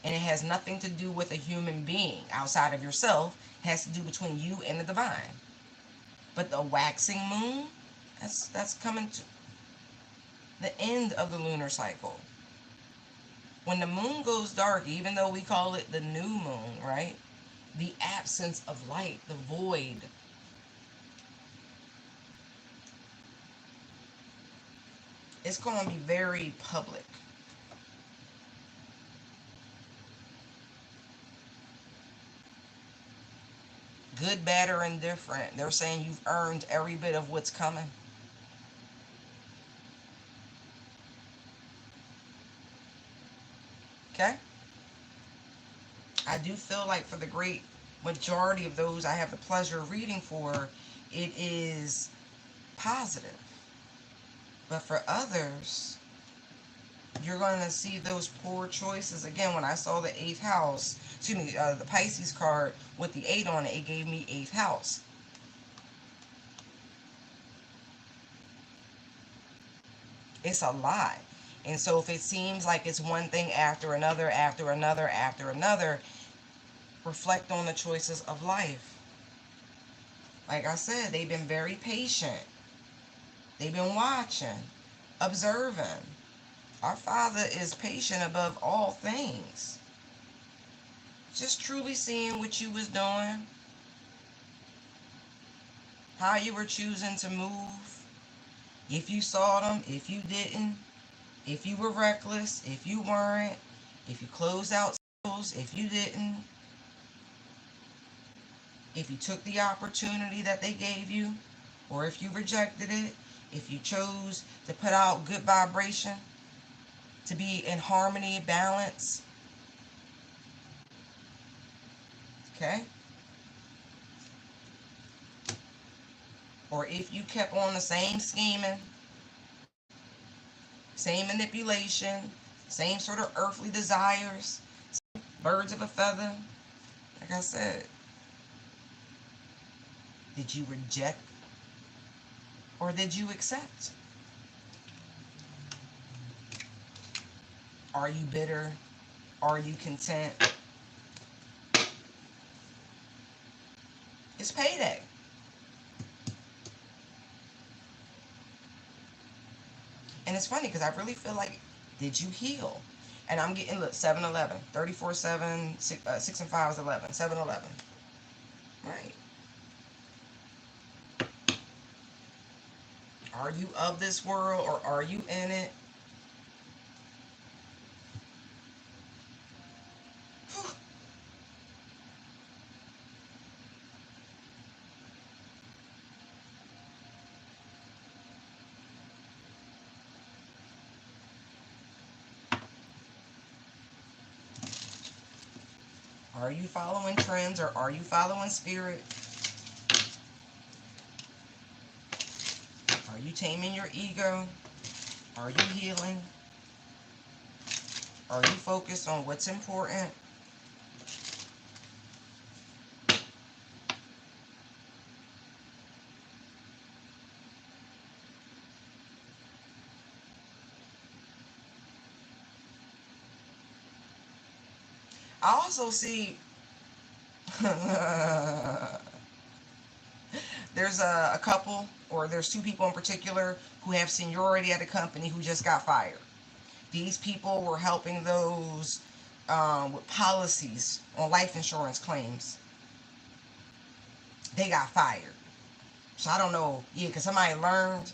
And it has nothing to do with a human being outside of yourself. It has to do between you and the divine. But the waxing moon, that's coming to the end of the lunar cycle. When the moon goes dark, even though we call it the new moon, right? The absence of light, the void. It's going to be very public. Good, bad, or indifferent. They're saying you've earned every bit of what's coming. Okay? I do feel like for the great majority of those I have the pleasure of reading for, it is positive. But for others, you're going to see those poor choices. Again, when I saw the 8th house, excuse me, the Pisces card with the 8 on it, it gave me 8th house. It's a lot. And so if it seems like it's one thing after another, after another, after another, reflect on the choices of life. Like I said, they've been very patient. They've been watching, observing. Our Father is patient above all things. Just truly seeing what you was doing, how you were choosing to move, if you saw them, if you didn't, if you were reckless, if you weren't, if you closed out sales, if you didn't, if you took the opportunity that they gave you, or if you rejected it, if you chose to put out good vibration, to be in harmony, balance. Okay? Or if you kept on the same scheming, same manipulation, same sort of earthly desires, birds of a feather. Like I said, did you reject or did you accept? Are you bitter? Are you content? It's payday. And it's funny because I really feel like, did you heal? And I'm getting, look, 7-11, 34-7, 6 and 5 is 11, 7-11. Right. Are you of this world or are you in it? Are you following trends or are you following spirit? Are you taming your ego? Are you healing? Are you focused on what's important? I also see there's a couple, or there's two people in particular who have seniority at a company who just got fired. These people were helping those with policies on life insurance claims. They got fired. So I don't know, yeah, because somebody learned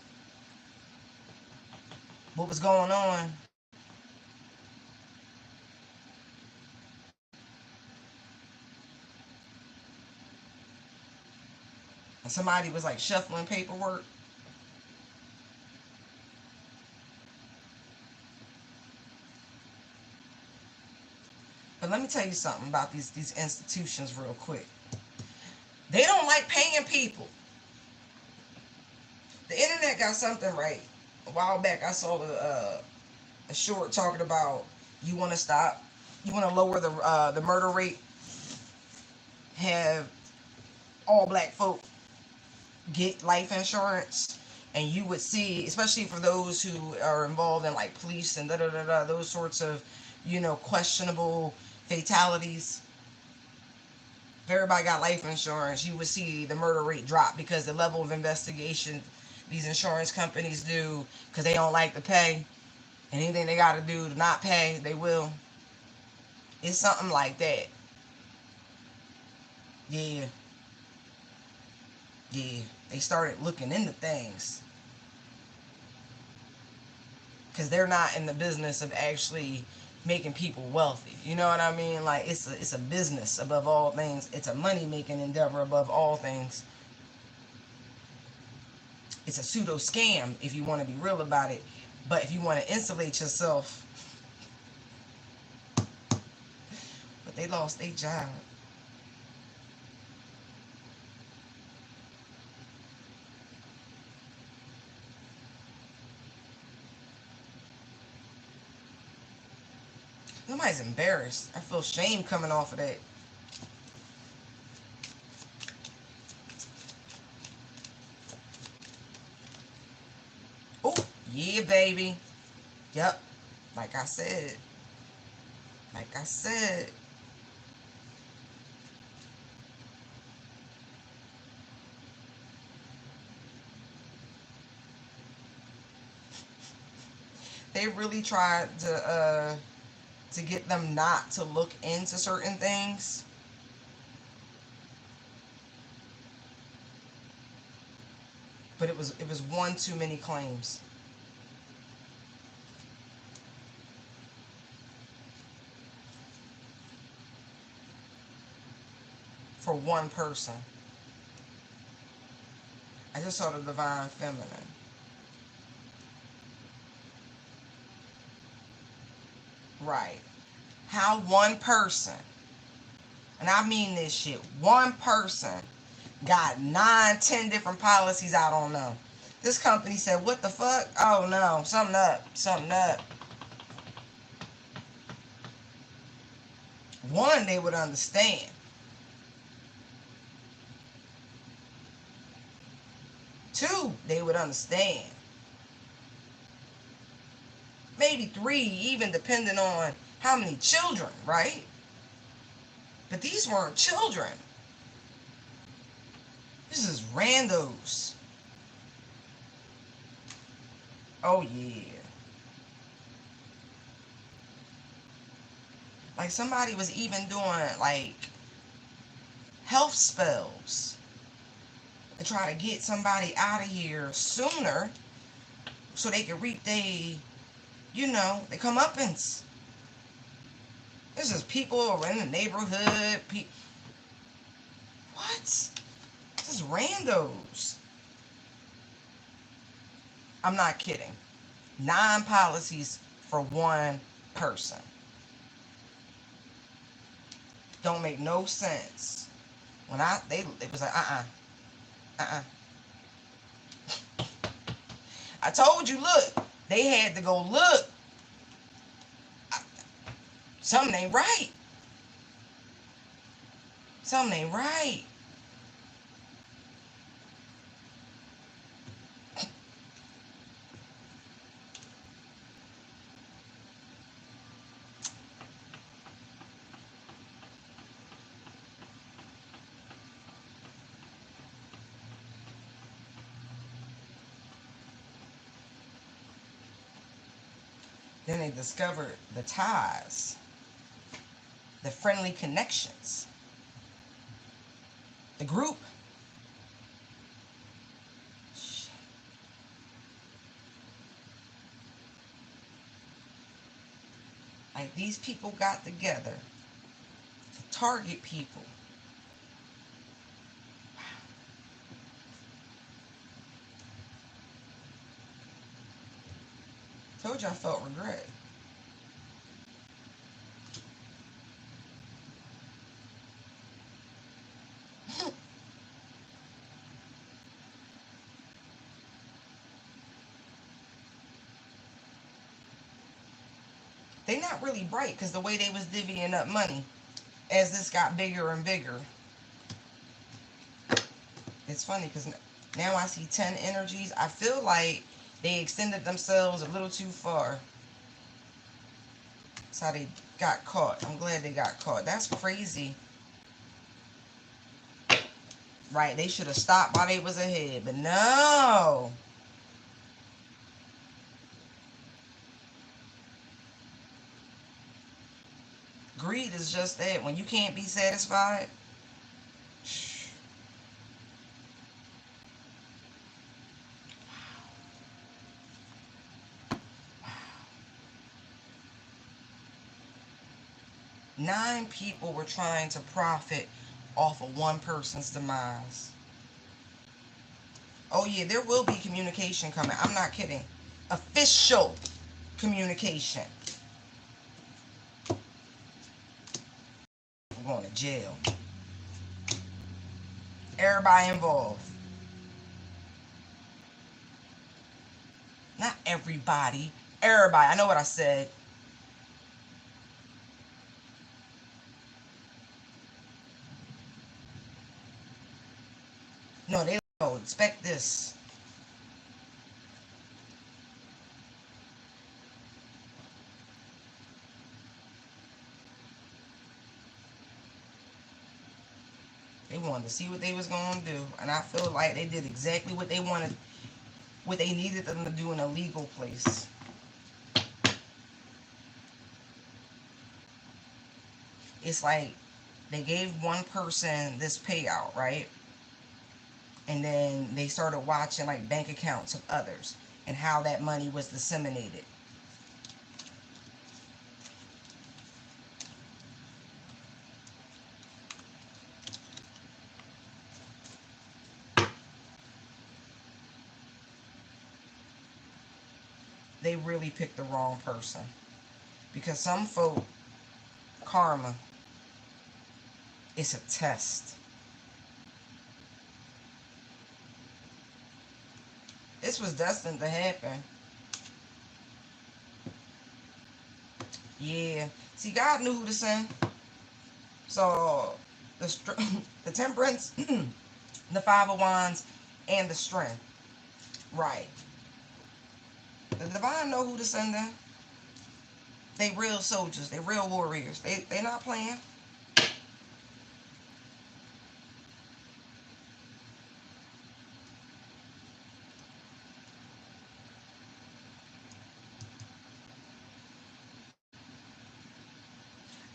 what was going on. And somebody was like shuffling paperwork. But let me tell you something about these institutions real quick. They don't like paying people. The internet got something right. A while back, I saw a short talking about you want to stop, you want to lower the murder rate, have all black folk get life insurance, and you would see, especially for those who are involved in like police and da da da da, those sorts of, questionable fatalities. If everybody got life insurance, you would see the murder rate drop because the level of investigation these insurance companies do, because they don't like to pay, and anything they got to do to not pay, they will. It's something like that. Yeah, yeah. They started looking into things because they're not in the business of actually making people wealthy. You know what I mean? Like it's a business above all things. It's a money making endeavor above all things. It's a pseudo scam if you want to be real about it. But if you want to insulate yourself, but they lost their job. Somebody's embarrassed. I feel shame coming off of that. Oh, yeah, baby. Yep. Like I said. Like I said. They really tried to get them not to look into certain things. But it was one too many claims for one person. I just saw the divine feminine. Right. How one person, and I mean this shit, one person got 9, 10 different policies. I don't know. This company said, what the fuck? Oh no, something up, something up. One, they would understand. Two, they would understand. Maybe three, even depending on how many children, right? But these weren't children. This is randos. Oh yeah. Like somebody was even doing like health spells to try to get somebody out of here sooner so they can reap they comeuppance. This is people in the neighborhood. What? This is randos. I'm not kidding. 9 policies for one person. Don't make no sense. When it was like, uh-uh. I told you, look, they had to go look. Something ain't right. Something ain't right. Then they discovered the ties, the friendly connections, the group. Like these people got together to target people. Told you I felt regret. They not really bright because the way they was divvying up money as this got bigger and bigger. It's funny because now I see 10 energies. I feel like they extended themselves a little too far. That's how they got caught. I'm glad they got caught. That's crazy. Right, they should have stopped while they was ahead, but no. Greed is just that. When you can't be satisfied, 9 people were trying to profit off of one person's demise. Oh yeah, there will be communication coming. I'm not kidding. Official communication. We're going to jail. Everybody involved. Not everybody. Everybody. I know what I said. No, they don't expect this. They wanted to see what they was going to do. And I feel like they did exactly what they wanted, what they needed them to do in a legal place. It's like they gave one person this payout, right? And then they started watching like bank accounts of others and how that money was disseminated. They really picked the wrong person. Because some folk, karma, it's a test. This was destined to happen. Yeah. See, God knew who to send. So, the temperance, the 5 of Wands, and the strength. Right. The divine know who to send them. They real soldiers. They real warriors. They not playing.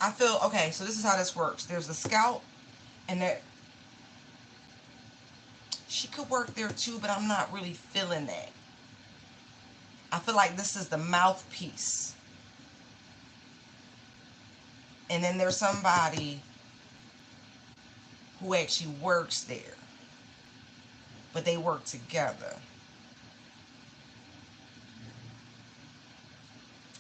I feel, okay, so this is how this works. There's the scout, and there, she could work there too, but I'm not really feeling that. I feel like this is the mouthpiece. And then there's somebody who actually works there, but they work together.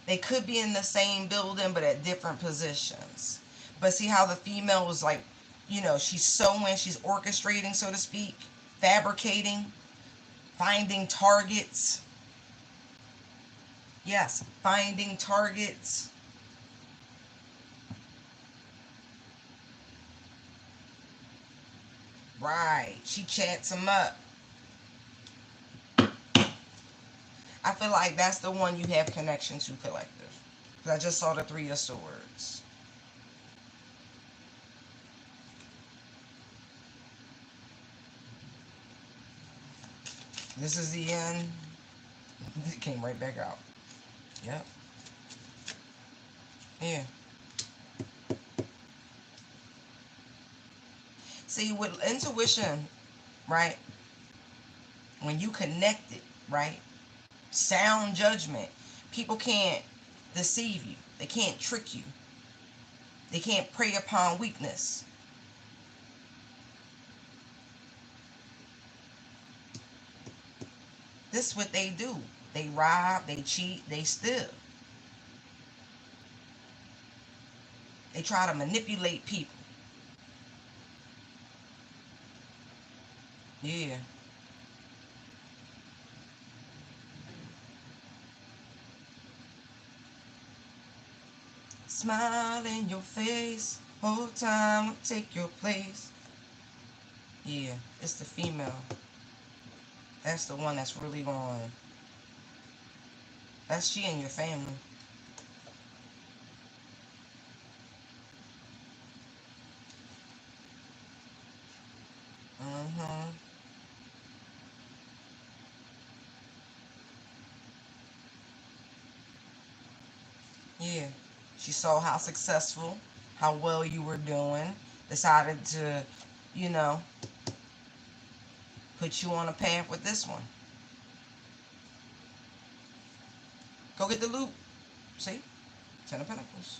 They could be in the same building, but at different positions. But see how the female was like, she's sewing, she's orchestrating, so to speak, fabricating, finding targets. Yes, finding targets. Right. She chats them up. I feel like that's the one you have connection to, collective. Because I just saw the Three of Swords. This is the end. It came right back out. Yep. Yeah. See, with intuition, right? When you connect it, right? Sound judgment. People can't deceive you. They can't trick you. They can't prey upon weakness. This is what they do. They rob, they cheat, they steal. They try to manipulate people. Yeah. Smile in your face. Whole time will take your place. Yeah, it's the female. That's the one that's really going. That's she and your family. Mm-hmm. Yeah. She saw how successful, how well you were doing. Decided to, you know, put you on a path with this one. Go get the loot. See? Ten of Pentacles.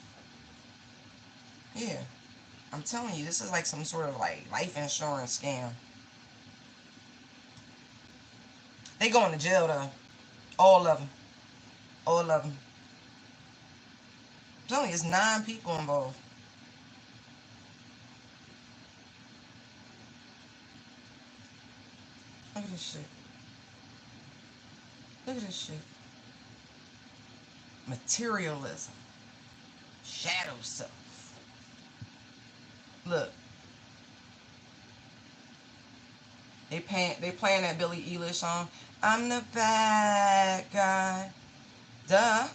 Yeah. I'm telling you, this is like some sort of like life insurance scam. They going to jail though. All of them. All of them. I'm telling you, it's 9 people involved. Look at this shit. Look at this shit. Materialism. Shadow self. Look. They playing that Billie Eilish song. I'm the bad guy. Duh.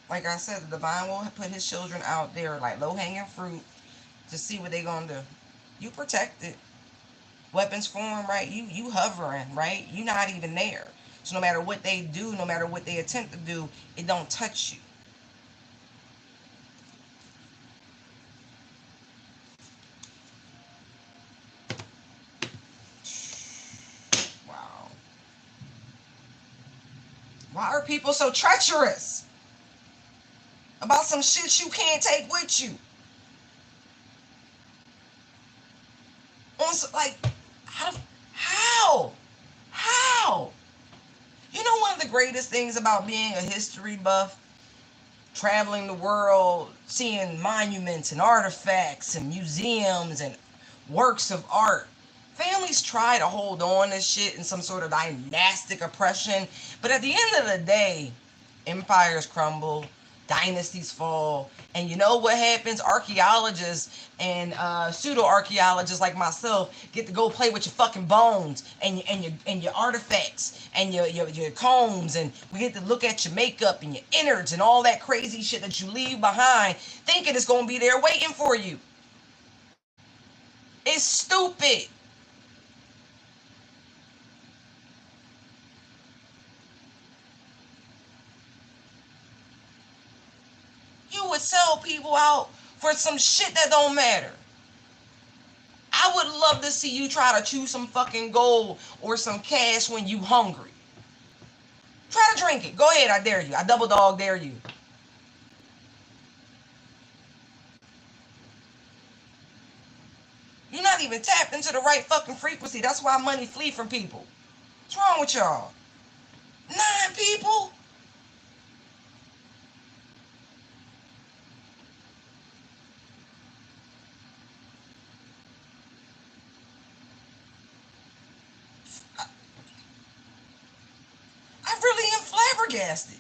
Like I said, the divine will put his children out there like low-hanging fruit to see what they gonna do. You protected. Weapons form, right? You hovering, right? You not even there. So no matter what they do, no matter what they attempt to do, it don't touch you. Wow. Why are people so treacherous about some shit you can't take with you? Like, how? How? You know, one of the greatest things about being a history buff, traveling the world, seeing monuments and artifacts and museums and works of art. Families try to hold on to shit in some sort of dynastic oppression, but at the end of the day, empires crumble, dynasties fall, and you know what happens? Archaeologists and pseudo archaeologists like myself get to go play with your fucking bones and your artifacts and your combs, and we get to look at your makeup and your innards and all that crazy shit that you leave behind, thinking it's gonna be there waiting for you. It's stupid. You would sell people out for some shit that don't matter. I would love to see you try to chew some fucking gold or some cash when you hungry. Try to drink it. Go ahead, I dare you. I double dog dare you. You're not even tapped into the right fucking frequency. That's why money flee from people. What's wrong with y'all? 9 people? flabbergasted.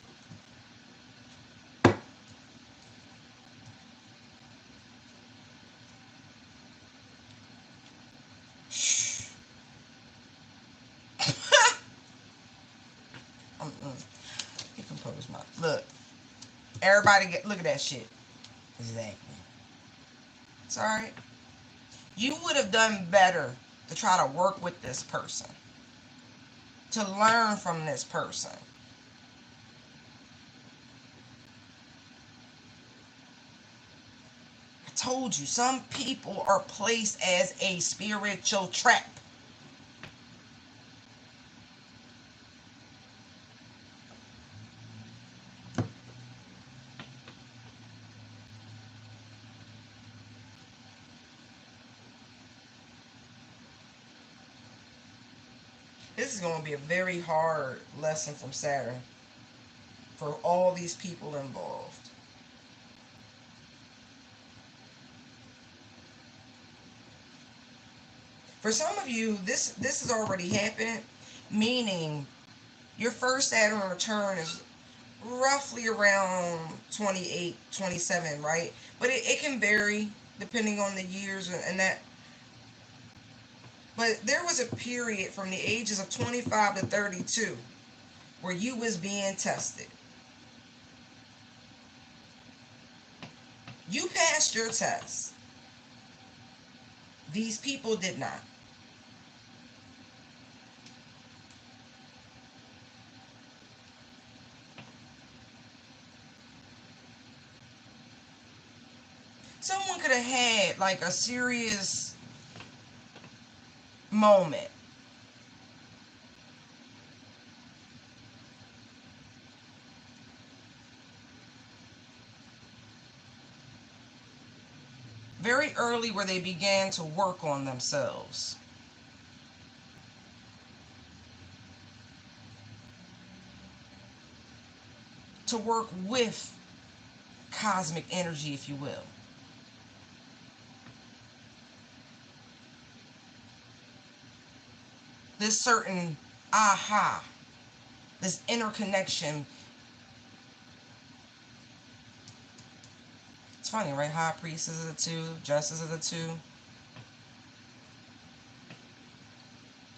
He composed my look. Everybody look at that shit. Exactly. It's alright. You would have done better to try to work with this person. To learn from this person. I told you, some people are placed as a spiritual trap. This is going to be a very hard lesson from Saturn for all these people involved. For some of you, this has already happened, meaning your first Saturn return is roughly around 28, 27, right? But it can vary depending on the years and that. But there was a period from the ages of 25 to 32 where you was being tested. You passed your test. These people did not. Someone could have had like a serious moment. Very early where they began to work on themselves. To work with cosmic energy, if you will. This certain aha, this interconnection. It's funny, right? High priestess is a 2, justice is a 2.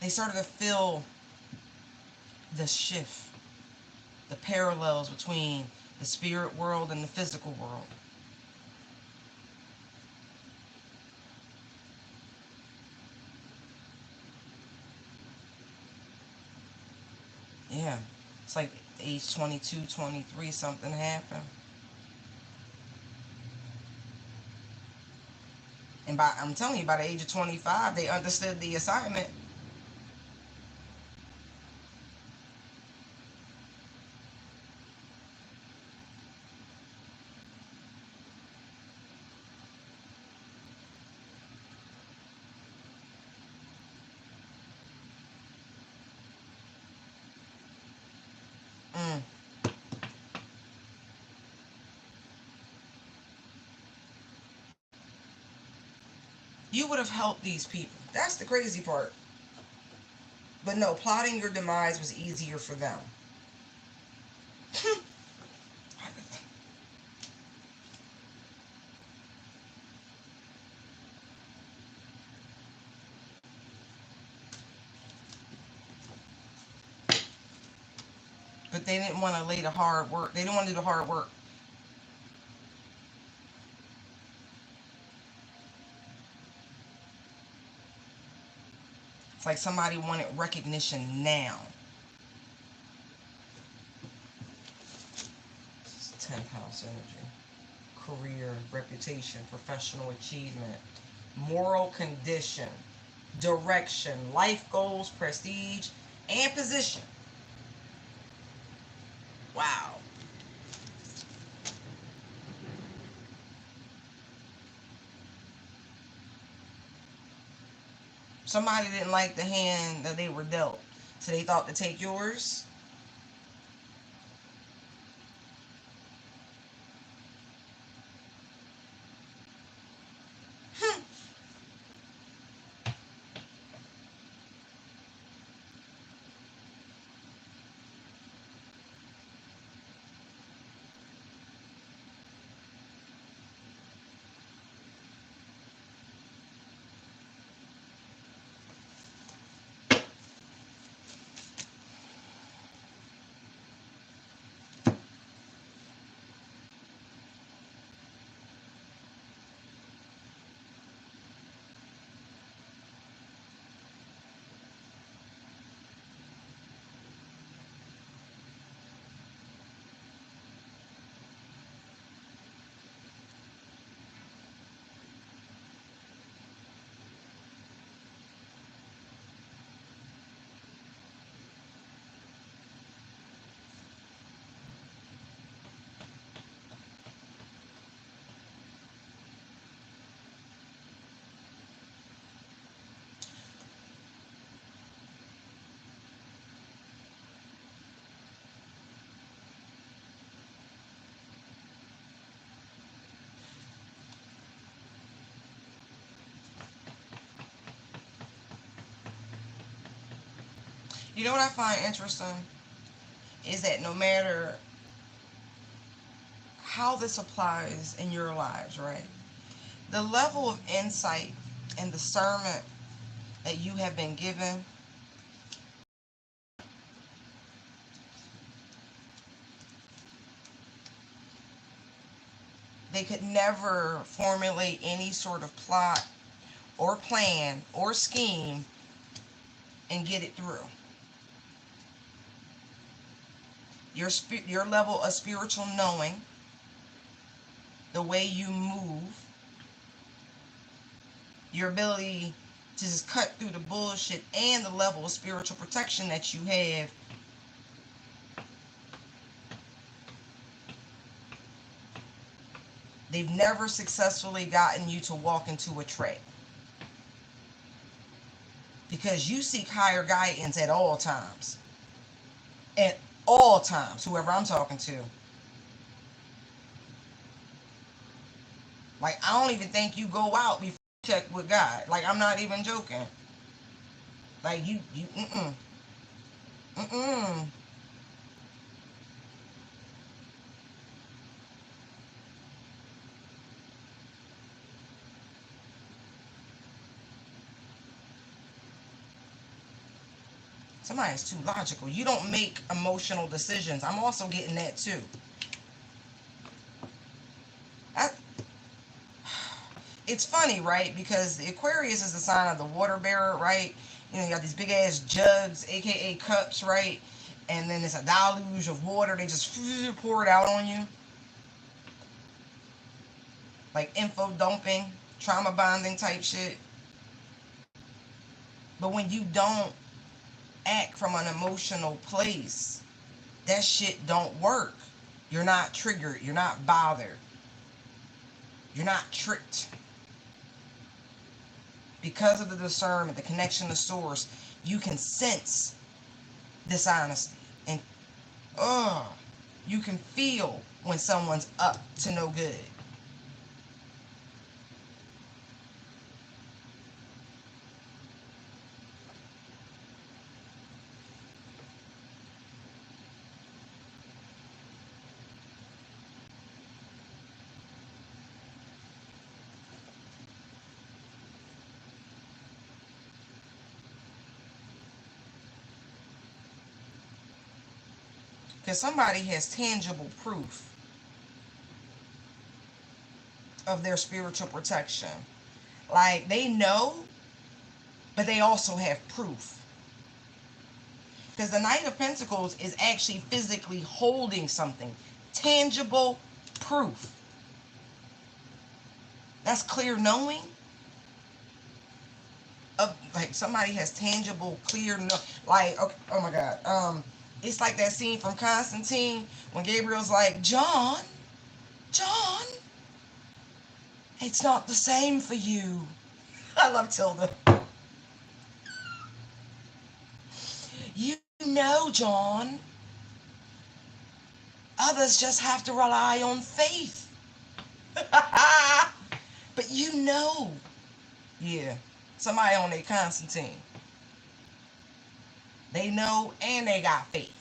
They started to feel the shift, the parallels between the spirit world and the physical world. Yeah, it's like age 22, 23, something happened. And I'm telling you, by the age of 25, they understood the assignment. Mm. You would have helped these people. That's the crazy part. But no, plotting your demise was easier for them. But they didn't want to lay the hard work. They didn't want to do the hard work. It's like somebody wanted recognition now. This is 10th house energy. Career, reputation, professional achievement, moral condition, direction, life goals, prestige, and position. Wow. Somebody didn't like the hand that they were dealt, so they thought to take yours. You know what I find interesting is that no matter how this applies in your lives, right? The level of insight and discernment that you have been given, they could never formulate any sort of plot or plan or scheme and get it through. Your level of spiritual knowing, the way you move, your ability to just cut through the bullshit, and the level of spiritual protection that you have, they've never successfully gotten you to walk into a trap. Because you seek higher guidance at all times. At all times, whoever I'm talking to. Like, I don't even think you go out before you check with God. Like, I'm not even joking. Like, mm-mm. Somebody's too logical. You don't make emotional decisions. I'm also getting that too. I, it's funny, right? Because the Aquarius is the sign of the water bearer, right? You know, you got these big ass jugs, aka cups, right? And then it's a deluge of water. They just pour it out on you. Like info dumping, trauma bonding type shit. But when you don't act from an emotional place, that shit don't work. You're not triggered. You're not bothered. You're not tricked. Because of the discernment, the connection to source, you can sense dishonesty. And you can feel when someone's up to no good. Because somebody has tangible proof of their spiritual protection. Like, they know, but they also have proof. Because the Knight of Pentacles is actually physically holding something. Tangible proof. That's clear knowing. Of, like, somebody has tangible, clear, like, okay, oh my God. It's like that scene from Constantine when Gabriel's like, John, it's not the same for you. I love Tilda. You know, John, others just have to rely on faith. But you know. Yeah. Somebody on their Constantine. They know and they got faith.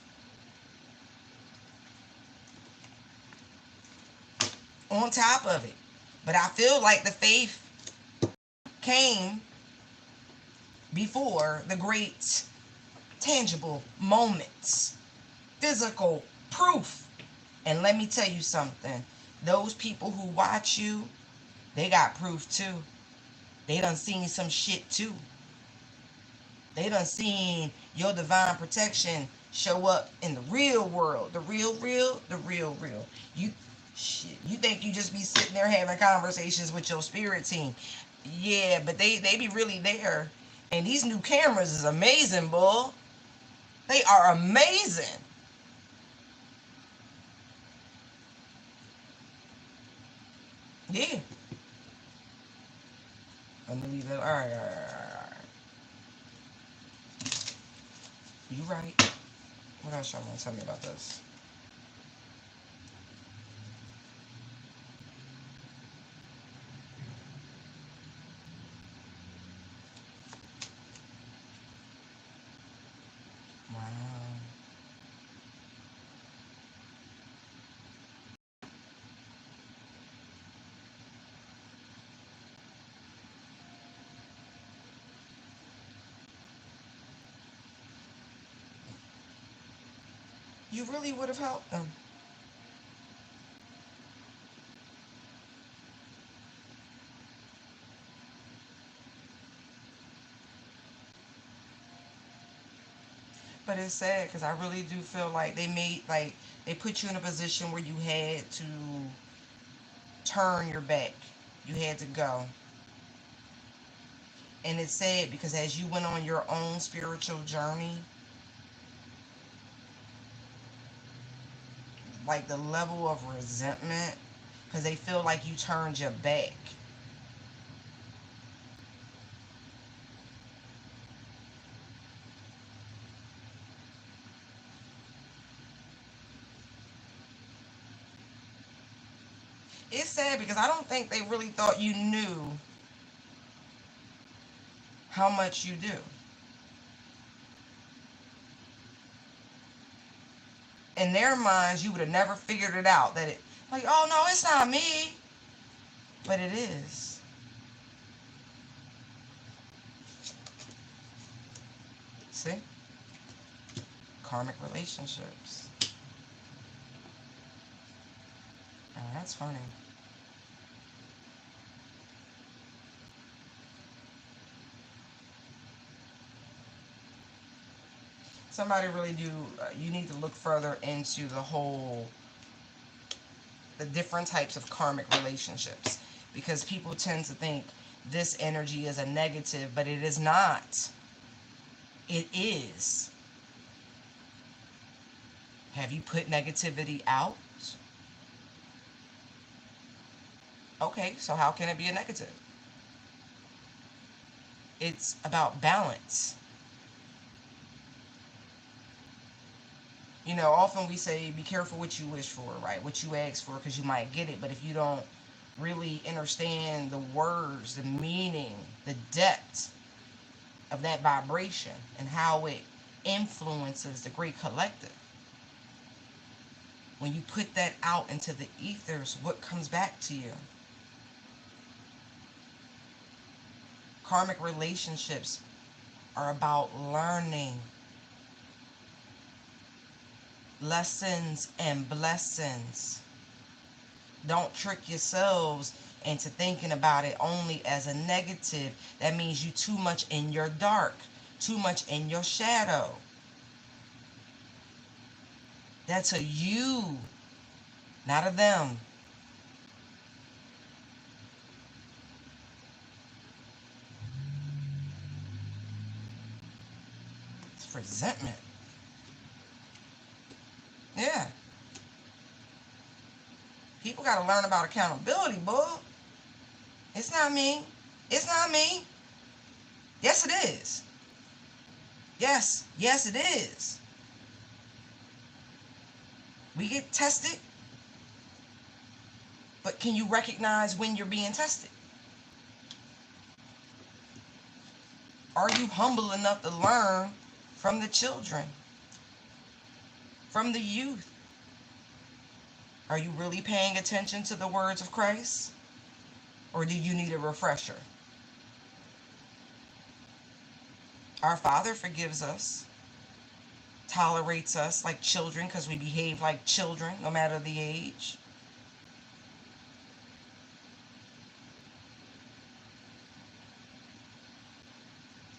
On top of it. But I feel like the faith came before the great tangible moments. Physical proof. And let me tell you something. Those people who watch you, they got proof too. They done seen some shit too. They done seen your divine protection show up in the real world. The real. You think you just be sitting there having conversations with your spirit team. Yeah, but they be really there. And these new cameras is amazing, bull. They are amazing. Yeah. Let me leave it. All right. You right. What else y'all want to tell me about this? you really would have helped them. But it's sad because I really do feel like they put you in a position where you had to turn your back. You had to go. And it's sad because as you went on your own spiritual journey, like the level of resentment, because they feel like you turned your back. It's sad because I don't think they really thought you knew how much you do. In their minds, you would have never figured it out. That it, like, oh no, it's not me. But it is. See? Karmic relationships. Oh, that's funny. Somebody really do, you need to look further into the different types of karmic relationships. Because people tend to think this energy is a negative, but it is not. It is. Have you put negativity out? Okay, so how can it be a negative? It's about balance. You know, often we say, be careful what you wish for, right? What you ask for, because you might get it. But if you don't really understand the words, the meaning, the depth of that vibration and how it influences the great collective, when you put that out into the ethers, what comes back to you? Karmic relationships are about learning lessons and blessings. Don't trick yourselves into thinking about it only as a negative. That means you too much in your dark, too much in your shadow. That's a you, not a them. It's resentment. Yeah. People got to learn about accountability, boy. It's not me. It's not me. Yes, it is. Yes. Yes, it is. We get tested, but can you recognize when you're being tested? Are you humble enough to learn from the children, from the youth? Are you really paying attention to the words of Christ? Or do you need a refresher? Our Father forgives us, tolerates us like children because we behave like children no matter the age.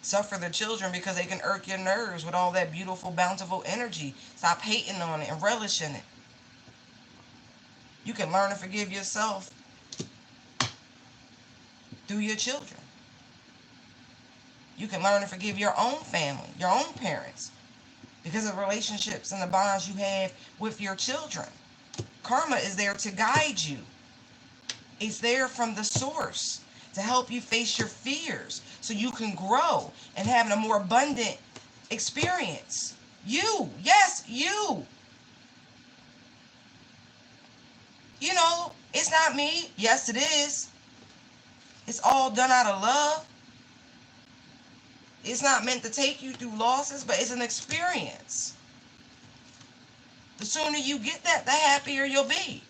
Suffer the children because they can irk your nerves with all that beautiful, bountiful energy. Stop hating on it and relish in it. You can learn to forgive yourself through your children. You can learn to forgive your own family, your own parents, because of the relationships and the bonds you have with your children. Karma is there to guide you. It's there from the source to help you face your fears so you can grow and have a more abundant experience. You, yes, you. You know, it's not me. Yes, it is. It's all done out of love. It's not meant to take you through losses, but it's an experience. The sooner you get that, the happier you'll be.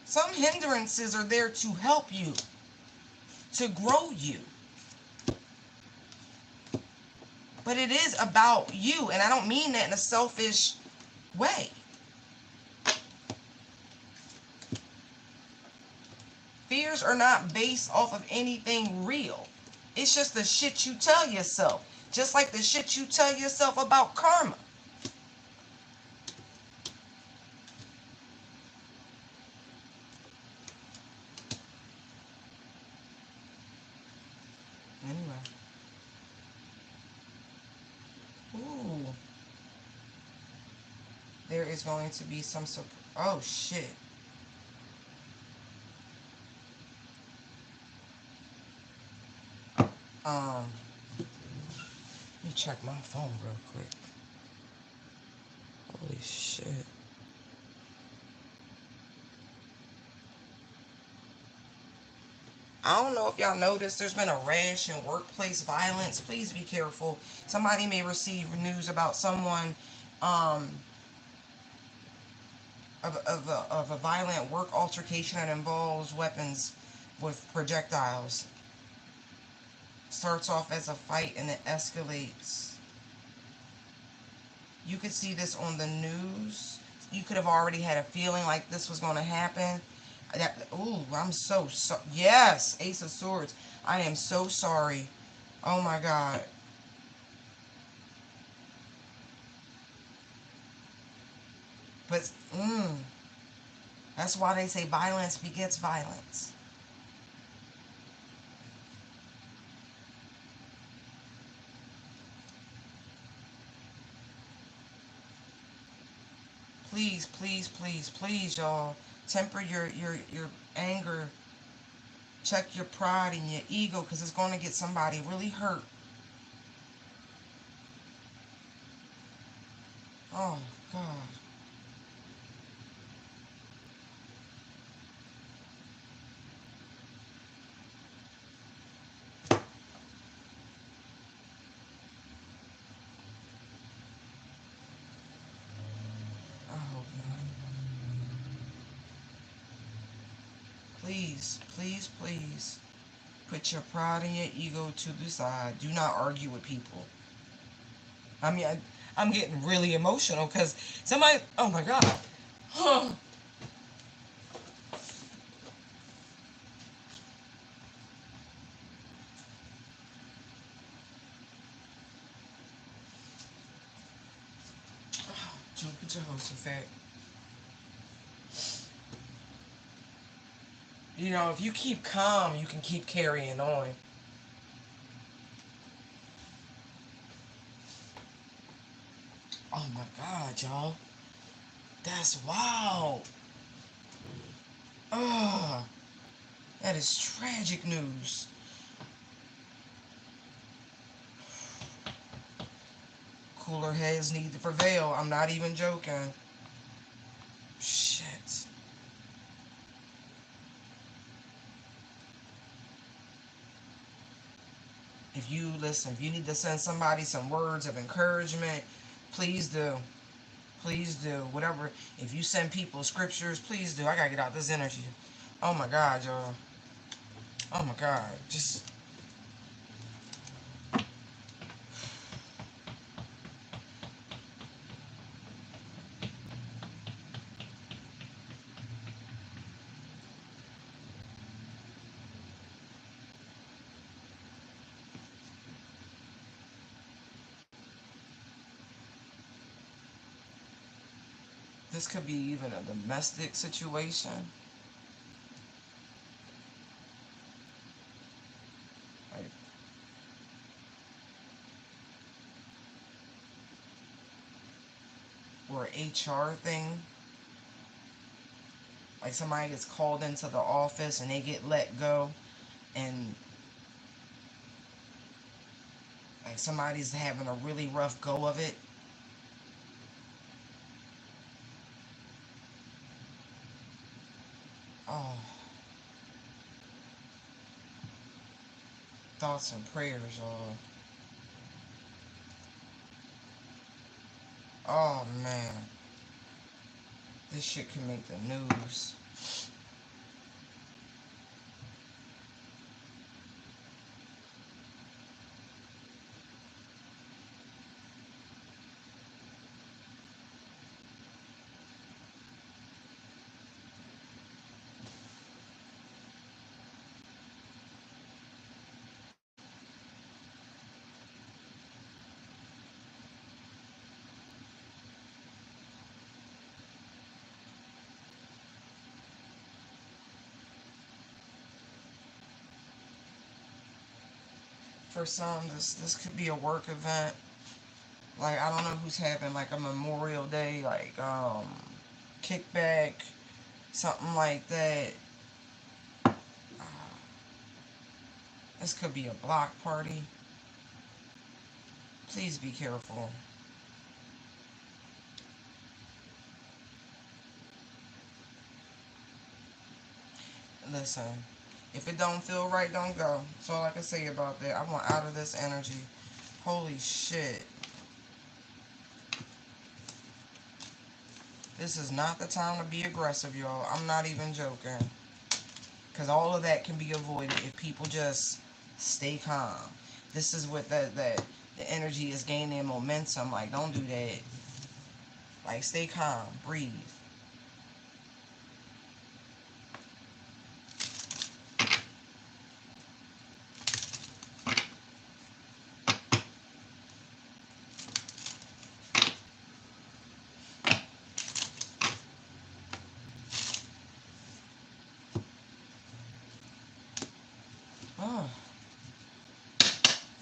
Some hindrances are there to help you, to grow you. But it is about you, and I don't mean that in a selfish way. Fears are not based off of anything real. It's just the shit you tell yourself. Just like the shit you tell yourself about karma. Anyway. Ooh. There is going to be some sort. Oh, shit. Let me check my phone real quick. Holy shit. I don't know if y'all noticed, there's been a rash in workplace violence. Please be careful. Somebody may receive news about someone um, of a violent work altercation that involves weapons with projectiles. Starts off as a fight and it escalates. You could see this on the news. You could have already had a feeling like this was going to happen. Ooh, I'm so yes, Ace of Swords. I am so sorry. Oh my God. But that's why they say violence begets violence. Please, please, please, please, y'all. Temper your anger. Check your pride and your ego, because it's going to get somebody really hurt. Oh God. I hope not. Please, please, please. Put your pride and your ego to the side. Do not argue with people. I mean, I'm getting really emotional because somebody, oh my God. Huh. Jump into Jehoshaphat. You know, if you keep calm, you can keep carrying on. Oh my God, y'all. That's wild. Oh, that is tragic news. Cooler heads need to prevail. I'm not even joking. Shit. If you listen, if you need to send somebody some words of encouragement, please do. Please do. Whatever. If you send people scriptures, please do. I gotta get out this energy. Oh my God, y'all. Oh my God. Just. This could be even a domestic situation. Like, or HR thing. Like somebody gets called into the office and they get let go, and like somebody's having a really rough go of it. Oh, thoughts and prayers, y'all. Oh man, this shit can make the news. for some, this could be a work event. Like, I don't know who's having like a Memorial Day, like, kickback, something like that. This could be a block party. Please be careful. Listen, if it don't feel right, don't go. That's all I can say about that. I want out of this energy. Holy shit. This is not the time to be aggressive, y'all. I'm not even joking. Because all of that can be avoided if people just stay calm. This is what the energy is gaining momentum. Like, don't do that. Like, stay calm. Breathe. Oh.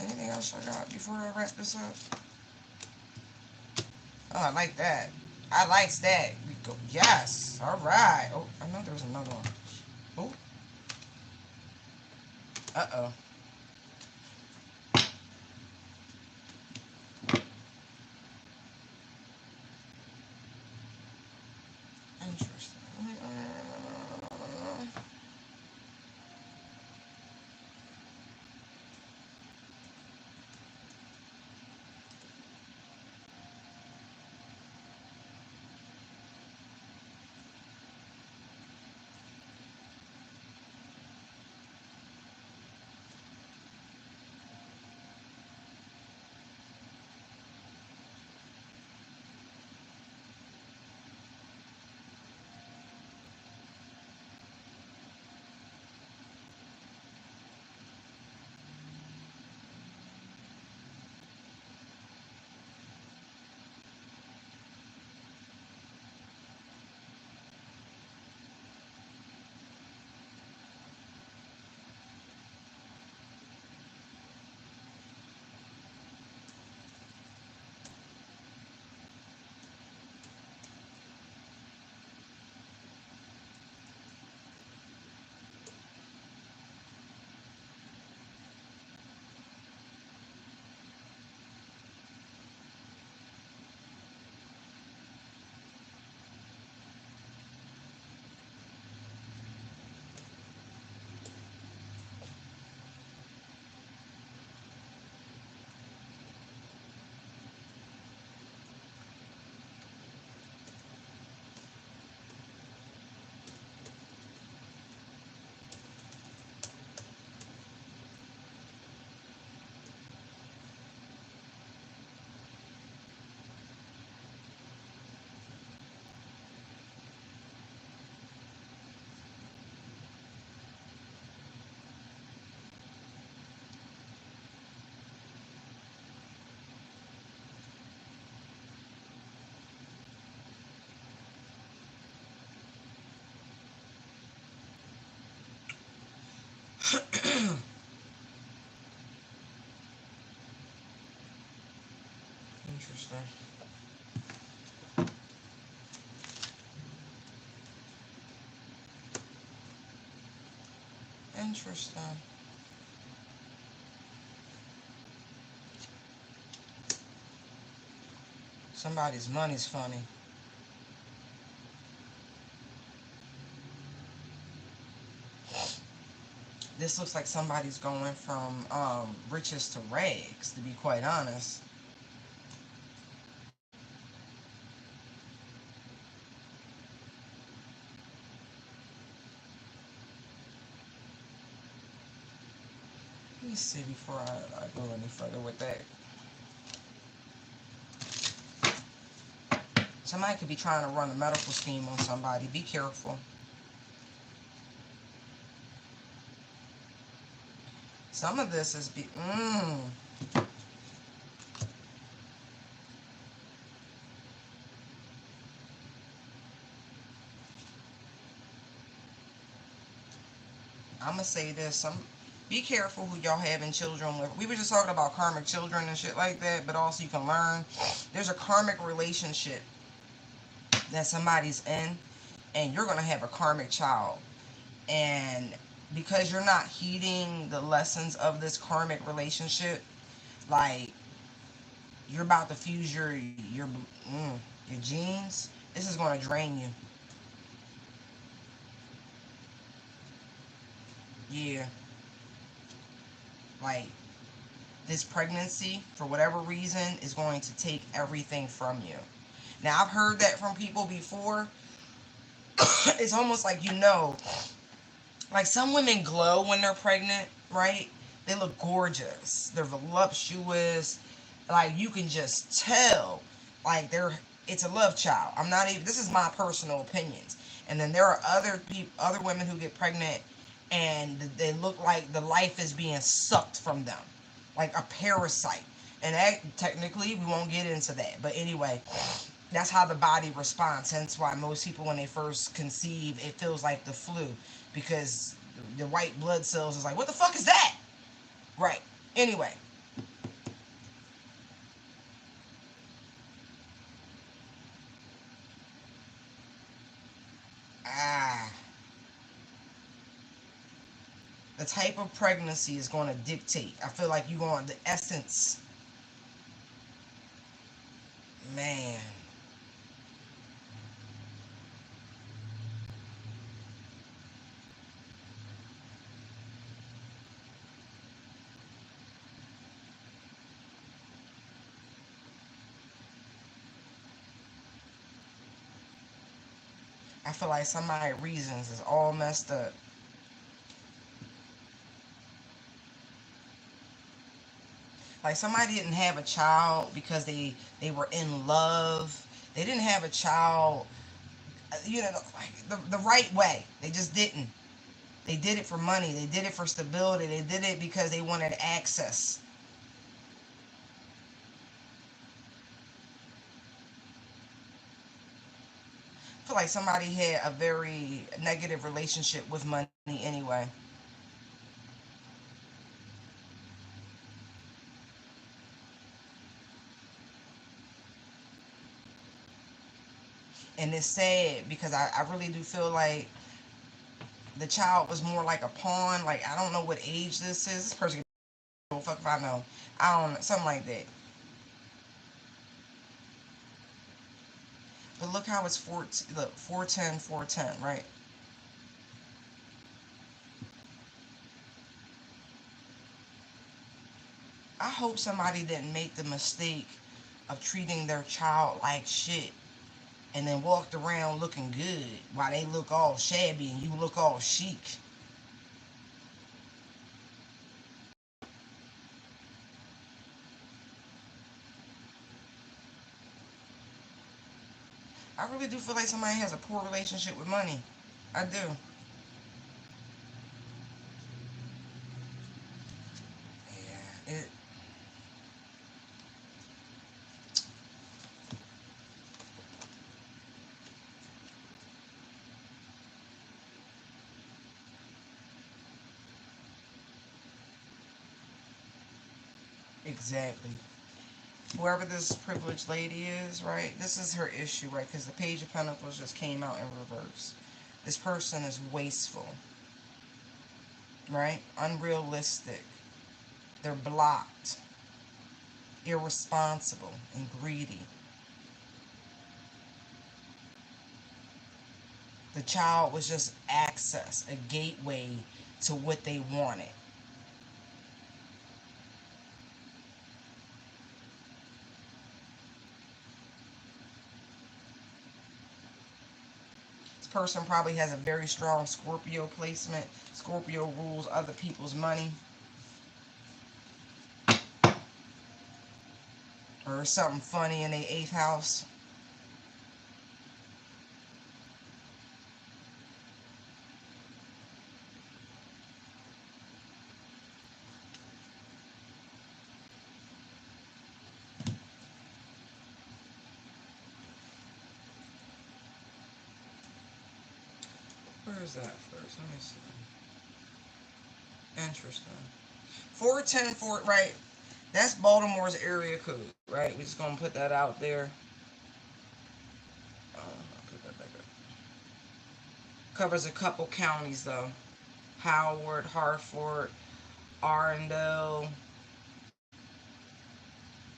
Anything else I got before I wrap this up? Oh, I like that. I likes that. We go. Yes. All right. Oh, I know there was another one. Oh. Uh-oh. Interesting. Interesting. Interesting. Somebody's money's funny. This looks like somebody's going from riches to rags, to be quite honest. Let me see before I go any further with that. Somebody could be trying to run a medical scheme on somebody. Be careful. Some of this is I'm gonna say this. Be careful who y'all having children with. We were just talking about karmic children and shit like that, but also you can learn there's a karmic relationship that somebody's in, and you're gonna have a karmic child. And because you're not heeding the lessons of this karmic relationship, like you're about to fuse your genes. This is gonna drain you. Yeah, like this pregnancy, for whatever reason, is going to take everything from you. Now, I've heard that from people before. It's almost like, like some women glow when they're pregnant, right? They look gorgeous. They're voluptuous. Like you can just tell, like it's a love child. I'm not even. This is my personal opinions. And then there are other people, other women who get pregnant, and they look like the life is being sucked from them, like a parasite. And that, technically, we won't get into that. But anyway, that's how the body responds. Hence why most people, when they first conceive, it feels like the flu, because the white blood cells is like, what the fuck is that? Right. Anyway. Ah. The type of pregnancy is going to dictate. I feel like you're going, the essence. Man. I feel like somebody's reasons is all messed up. Like somebody didn't have a child because they were in love. They didn't have a child, like the right way. They just didn't. They did it for money. They did it for stability. They did it because they wanted access. I feel like somebody had a very negative relationship with money anyway. And it's sad because I really do feel like the child was more like a pawn. Like, I don't know what age this is. This person can fuck if I know. I don't know. Something like that. But look how it's 14, look, 410, 410, right? I hope somebody didn't make the mistake of treating their child like shit and then walked around looking good while they look all shabby and you look all chic. I really do feel like somebody has a poor relationship with money. I do. Yeah, exactly. Whoever this privileged lady is, right? This is her issue, right? Because the Page of Pentacles just came out in reverse. This person is wasteful, right? Unrealistic. They're blocked, irresponsible, and greedy. The child was just access, a gateway to what they wanted. This person probably has a very strong Scorpio placement. Scorpio rules other people's money, or something funny in their eighth house. Where is that first? Let me see. Interesting. 410 Fort, right? That's Baltimore's area code, right? We're just gonna put that out there. I'll put that back up. Covers a couple counties though. Howard, Hartford, Arundel.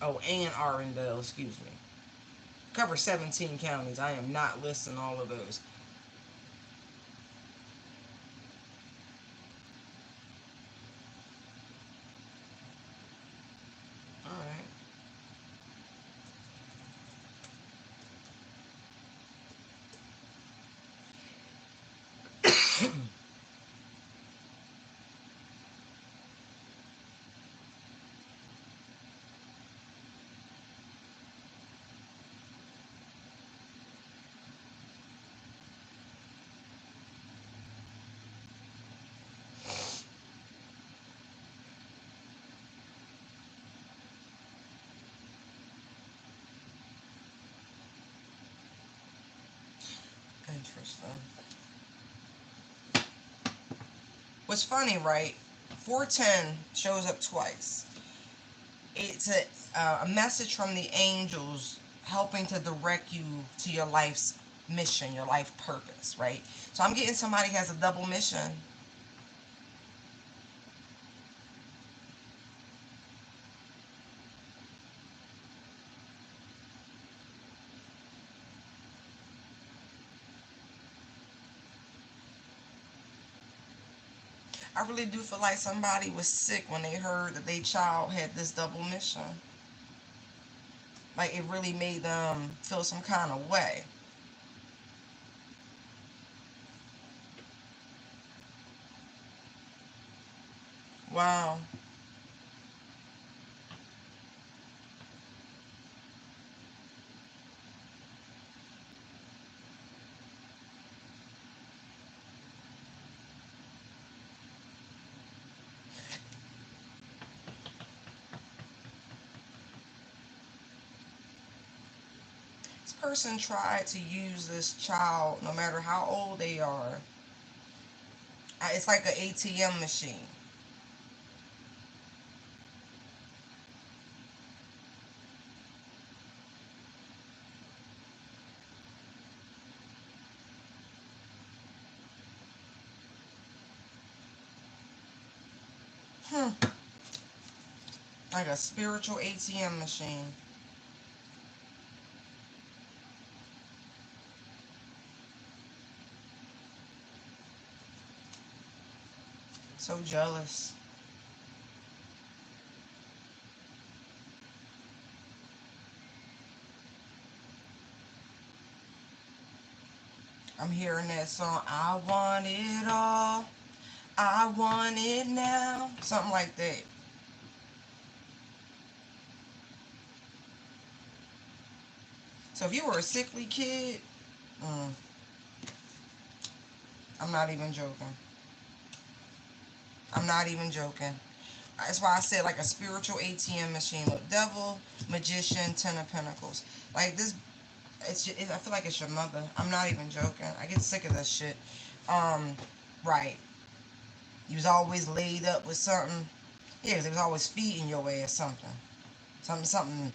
Oh, and Arundel, excuse me. Covers 17 counties. I am not listing all of those. All right. Interesting. What's funny, right? 410 shows up twice. It's a message from the angels helping to direct you to your life's mission, your life purpose, right? So I'm getting somebody who has a double mission. I really do feel like somebody was sick when they heard that their child had this double mission. Like it really made them feel some kind of way. Wow. This person tried to use this child, no matter how old they are. It's like an ATM machine. Hmm. Like a spiritual ATM machine. So jealous. I'm hearing that song, I want it all. I want it now. Something like that. So if you were a sickly kid, mm, I'm not even joking. I'm not even joking. That's why I said like a spiritual ATM machine. Look, devil, magician, ten of pentacles. Like this, I feel like it's your mother. I'm not even joking. I get sick of this shit. Um, right. You was always laid up with something. Yeah, they was always feeding your ass something. Something,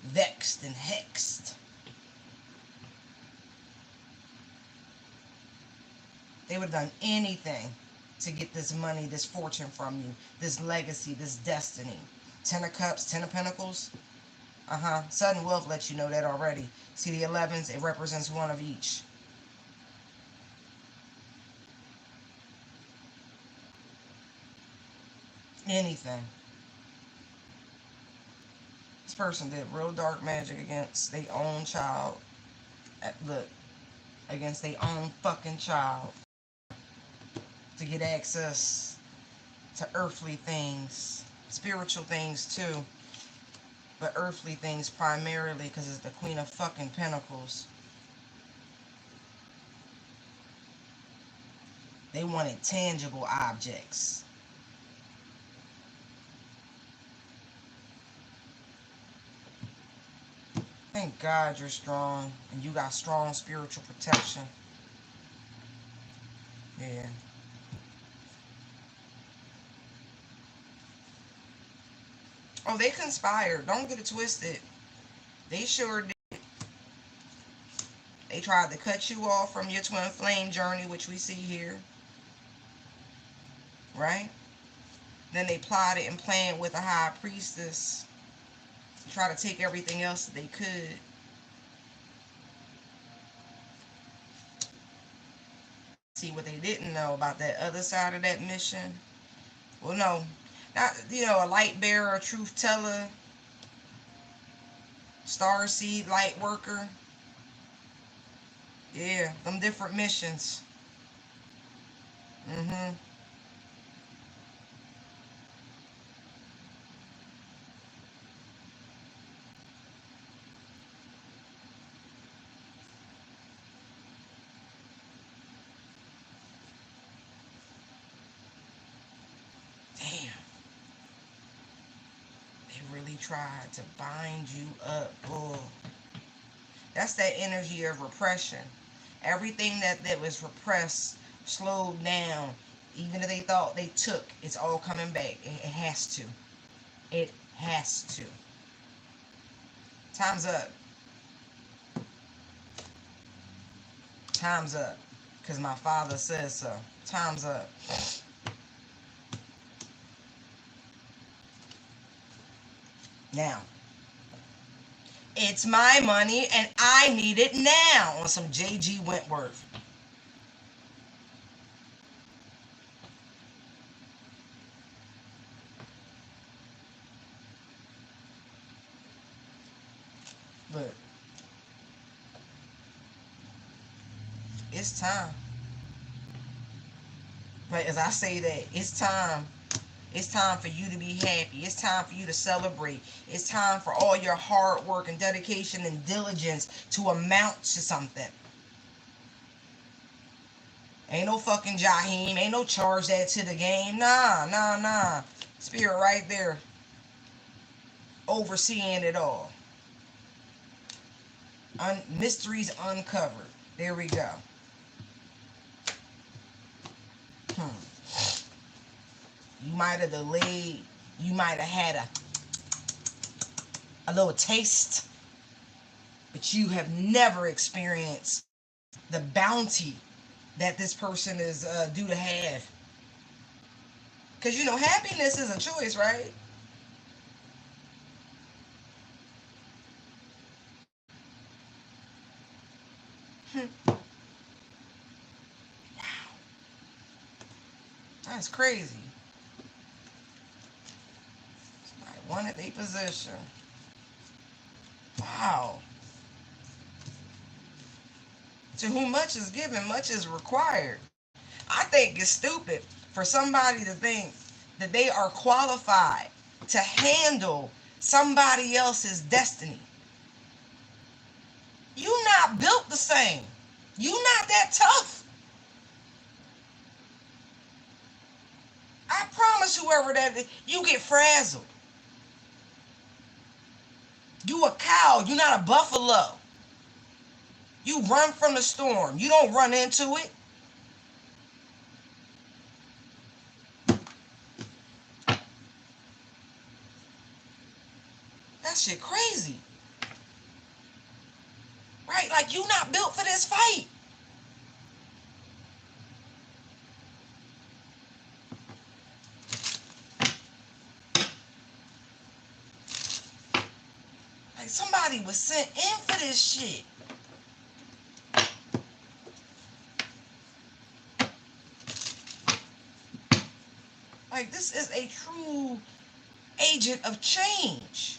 vexed and hexed. They would have done anything to get this money, this fortune from you, this legacy, this destiny. Ten of Cups, Ten of Pentacles. Sudden wealth lets you know that already. See the 11s, it represents one of each. Anything. This person did real dark magic against their own child. Look, against their own fucking child. To get access to earthly things. Spiritual things too. But earthly things primarily because it's the Queen of fucking Pentacles. They wanted tangible objects. Thank God you're strong and you got strong spiritual protection. Yeah. Oh, they conspired. Don't get it twisted. They sure did. They tried to cut you off from your twin flame journey, which we see here. Right? Then they plotted and planned with a high priestess to try to take everything else that they could. See what they didn't know about that other side of that mission. Well, no, not, a light bearer, a truth teller, star seed, light worker. Yeah, them different missions. Mm-hmm. Damn. They really tried to bind you up. Oh, that's that energy of repression. Everything that was repressed, slowed down, even if they thought they took, it's all coming back. It has to. It has to. Time's up. Time's up. Because my father says so. Time's up. Now, it's my money and I need it now on some J.G. Wentworth. Look, it's time. But as I say that, it's time. It's time for you to be happy. It's time for you to celebrate. It's time for all your hard work and dedication and diligence to amount to something. Ain't no fucking Jaheim. Ain't no charge that to the game. Nah, nah, nah. Spirit right there overseeing it all. Mysteries uncovered. There we go. You might have delayed. You might have had a little taste, but you have never experienced the bounty that this person is due to have. Because happiness is a choice, right? Wow, that's crazy. Somebody wanted their position. Wow. To whom much is given, much is required. I think it's stupid for somebody to think that they are qualified to handle somebody else's destiny. You not built the same. You not that tough. I promise whoever that is, you get frazzled. You a cow. You not a buffalo. You run from the storm. You don't run into it. That shit crazy. Right? Like you not built for this fight. Like somebody was sent in for this shit. Like this is a true agent of change.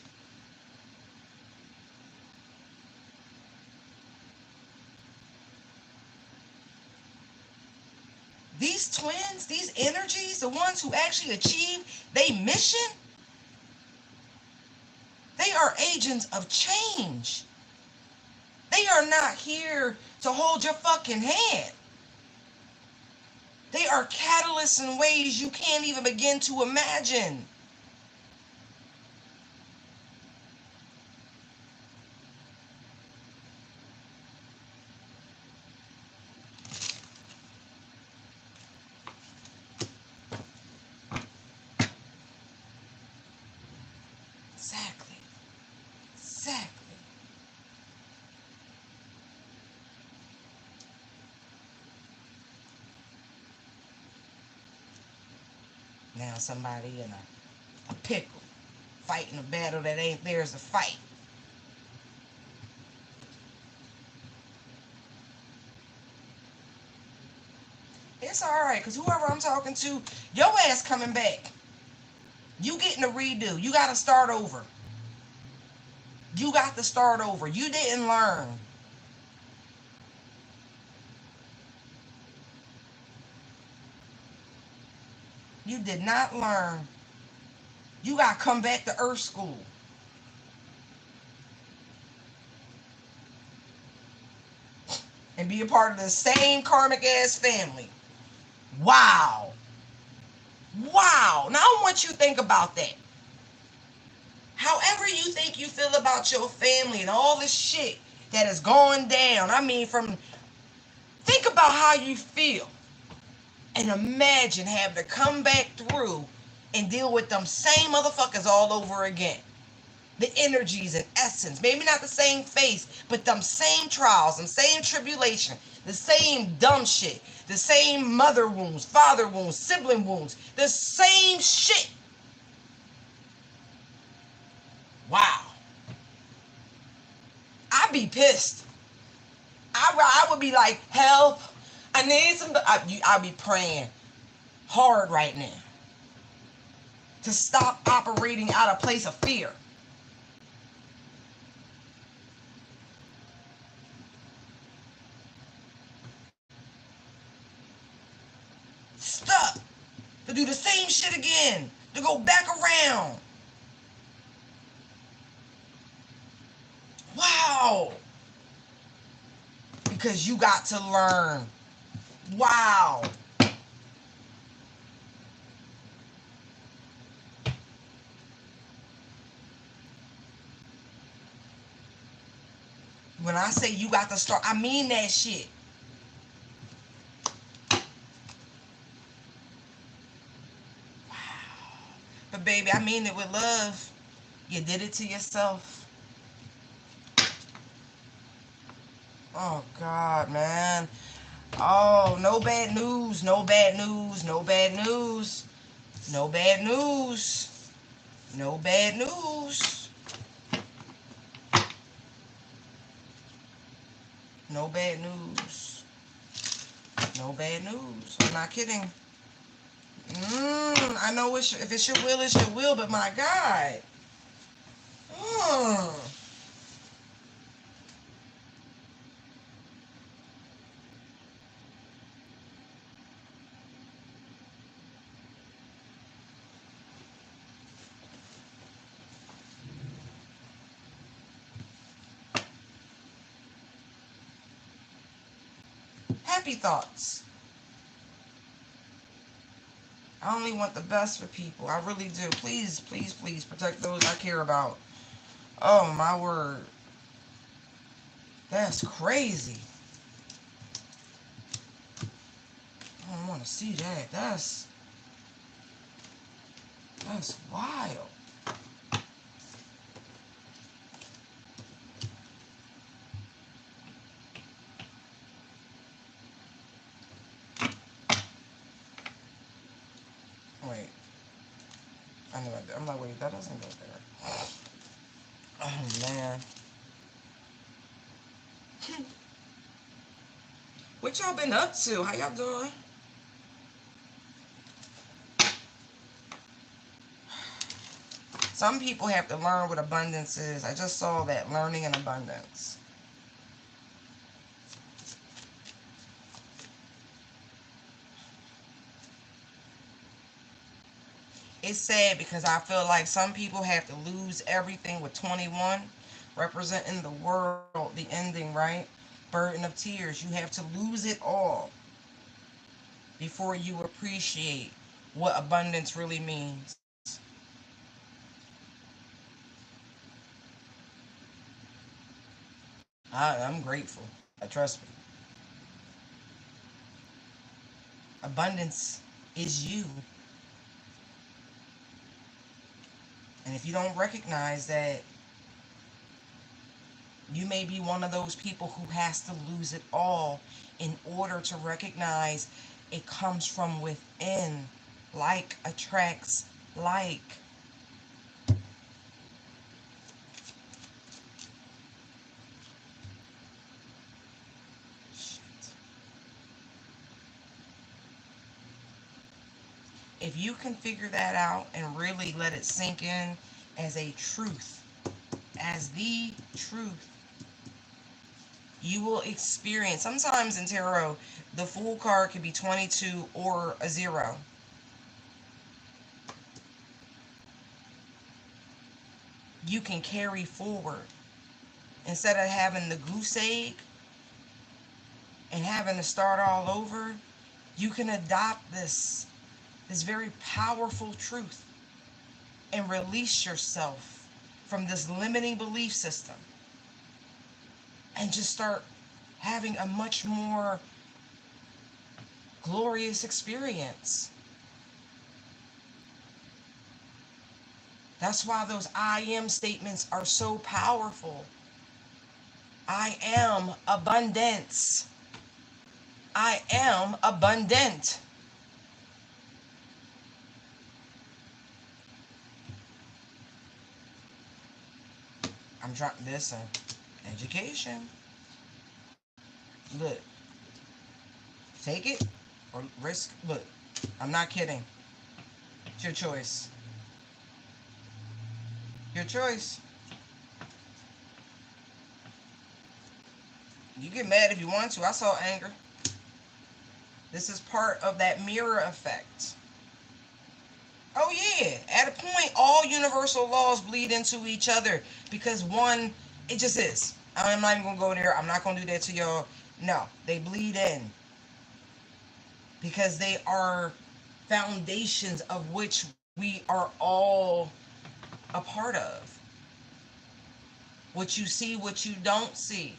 These twins, these energies, the ones who actually achieve their mission, they are agents of change. They are not here to hold your fucking hand. They are catalysts in ways you can't even begin to imagine. Now somebody in a pickle, fighting a battle that ain't theirs to fight. It's alright, because whoever I'm talking to, your ass coming back. You getting a redo. You got to start over. You got to start over. You didn't learn. You did not learn. You got to come back to Earth School. And be a part of the same karmic ass family. Wow. Wow. Now I want you to think about that. However you think you feel about your family and all this shit that is going down. I mean, think about how you feel. And imagine having to come back through and deal with them same motherfuckers all over again. The energies and essence, maybe not the same face, but them same trials, them same tribulation, the same dumb shit, the same mother wounds, father wounds, sibling wounds, the same shit. Wow. I'd be pissed. I would be like, help. I need some. I'd be praying hard right now to stop operating out of place of fear. Stop. To do the same shit again. To go back around. Wow. Because you got to learn. Wow. When I say you got to start, I mean that shit. Wow. But baby, I mean it with love. You did it to yourself. Oh God, man. Oh, no bad news, no bad news, no bad news, no bad news, no bad news, no bad news, no bad news. I'm not kidding. I know if it's your will, it's your will, but my God. Mm. Happy thoughts. I only want the best for people. I really do. Please, please, please protect those I care about. Oh, my word. That's crazy. I don't want to see that. That's wild. Wait. I knew I did. I'm like, wait, that doesn't go there. Oh, man. What y'all been up to? How y'all doing? Some people have to learn what abundance is. I just saw that, learning in abundance. It's sad because I feel like some people have to lose everything with 21, representing the world, the ending, right? Burden of tears. You have to lose it all before you appreciate what abundance really means. I'm grateful. Trust me. Abundance is you. And if you don't recognize that, you may be one of those people who has to lose it all in order to recognize it comes from within. Like attracts like. Shit. If you can figure that out and really let it sink in as a truth, as the truth, you will experience. Sometimes in tarot, the Fool card could be 22 or a 0. You can carry forward. Instead of having the goose egg and having to start all over, you can adopt this very powerful truth and release yourself from this limiting belief system and just start having a much more glorious experience. That's why those I am statements are so powerful. I am abundance. I am abundant. I'm trying, listen, education. Look, take it or risk. Look, I'm not kidding. It's your choice. Your choice. You get mad if you want to. I saw anger. This is part of that mirror effect. Oh yeah, at a point, all universal laws bleed into each other because one, it just is. I'm not even gonna go there. I'm not gonna do that to y'all. No, they bleed in because they are foundations of which we are all a part of. What you see, what you don't see,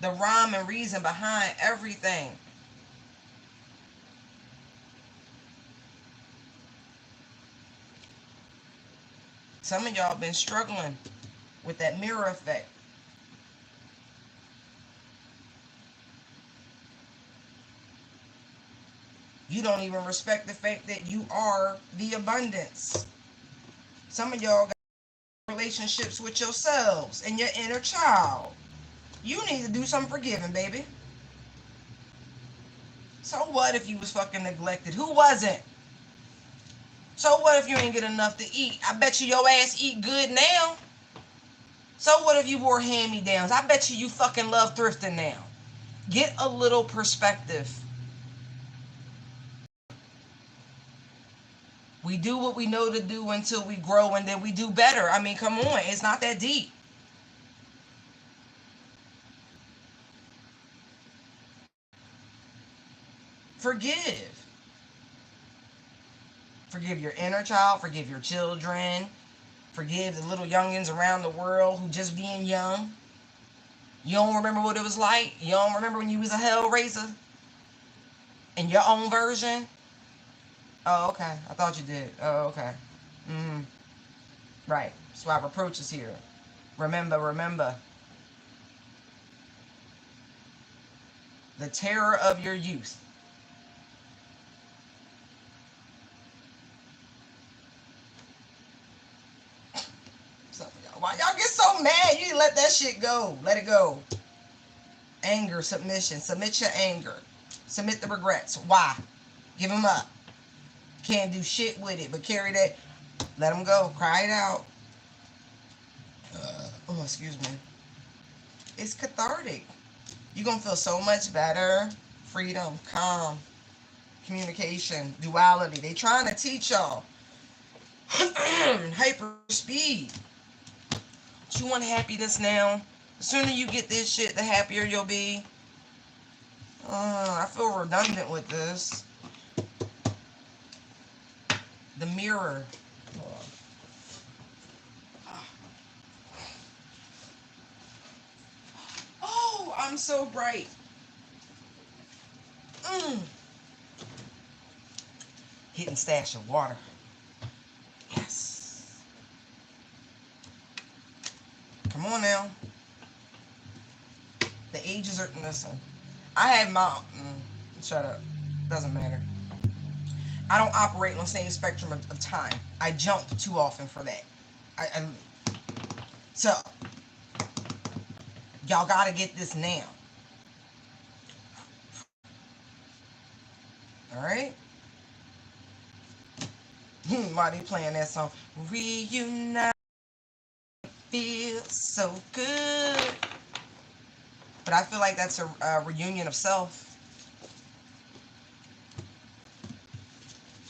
the rhyme and reason behind everything. Some of y'all been struggling with that mirror effect. You don't even respect the fact that you are the abundance. Some of y'all got relationships with yourselves and your inner child. You need to do some forgiving, baby. So what if you was fucking neglected? Who wasn't? So what if you ain't get enough to eat? I bet you your ass eat good now. So what if you wore hand-me-downs? I bet you fucking love thrifting now. Get a little perspective. We do what we know to do until we grow and then we do better. I mean, come on. It's not that deep. Forgive. Forgive your inner child. Forgive your children. Forgive the little youngins around the world who just being young. You don't remember what it was like? You don't remember when you was a hell raiser? In your own version? Oh, okay. I thought you did. Oh, okay. Mm-hmm. Right. Swap approaches here. Remember, remember. The terror of your youth. Why y'all get so mad? You let that shit go. Let it go. Anger, submission. Submit your anger. Submit the regrets. Why? Give them up. Can't do shit with it, but carry that. Let them go. Cry it out. Oh, excuse me. It's cathartic. You're going to feel so much better. Freedom, calm, communication, duality. They trying to teach y'all. Hyper speed. But you want happiness now. The sooner you get this shit, the happier you'll be. I feel redundant with this. The mirror. Oh, I'm so bright. Hidden stash of water. Yes. Come on now. The ages are. Listen. I had my. Shut up. Doesn't matter. I don't operate on the same spectrum of time. I jump too often for that. I so y'all gotta get this now. All right. Why they playing that song? Reunite feels so good. But I feel like that's a reunion of self.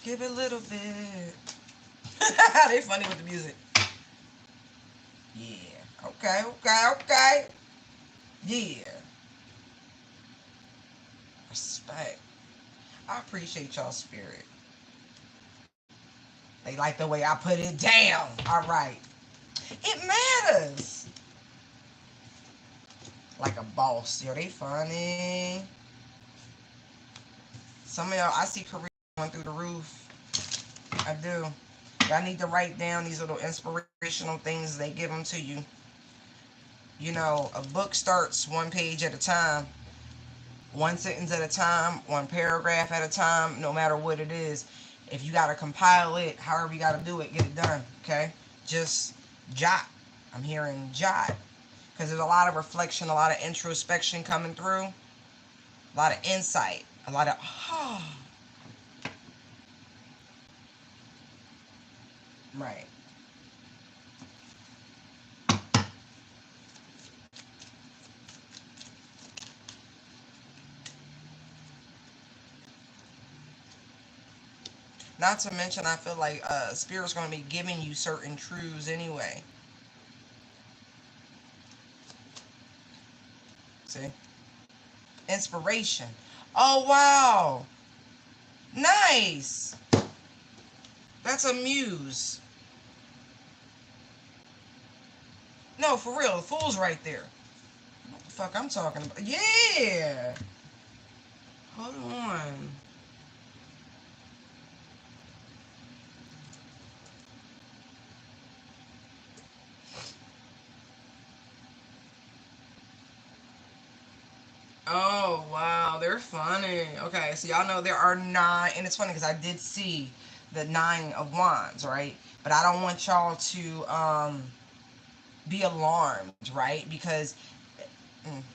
Give it a little bit. They funny with the music. Yeah. Okay, okay, okay. Yeah. Respect. I appreciate y'all spirit. They like the way I put it down. All right. It matters. Like a boss. Yo, they funny. Some of y'all, I see career going through the roof. I do. Y'all need to write down these little inspirational things. They give them to you. You know, a book starts one page at a time, one sentence at a time, one paragraph at a time, no matter what it is. If you got to compile it, however you got to do it, get it done, okay? Just jot. I'm hearing jot. Because there's a lot of reflection, a lot of introspection coming through, a lot of insight, a lot of, right. Not to mention, I feel like Spirit's going to be giving you certain truths anyway. See? Inspiration. Oh, wow. Nice. That's a muse. No, for real. The fool's right there. What the fuck I'm talking about? Yeah. Hold on. Oh, wow. They're funny. Okay, so y'all know there are nine. And it's funny because I did see the nine of wands, right? But I don't want y'all to be alarmed, right? Because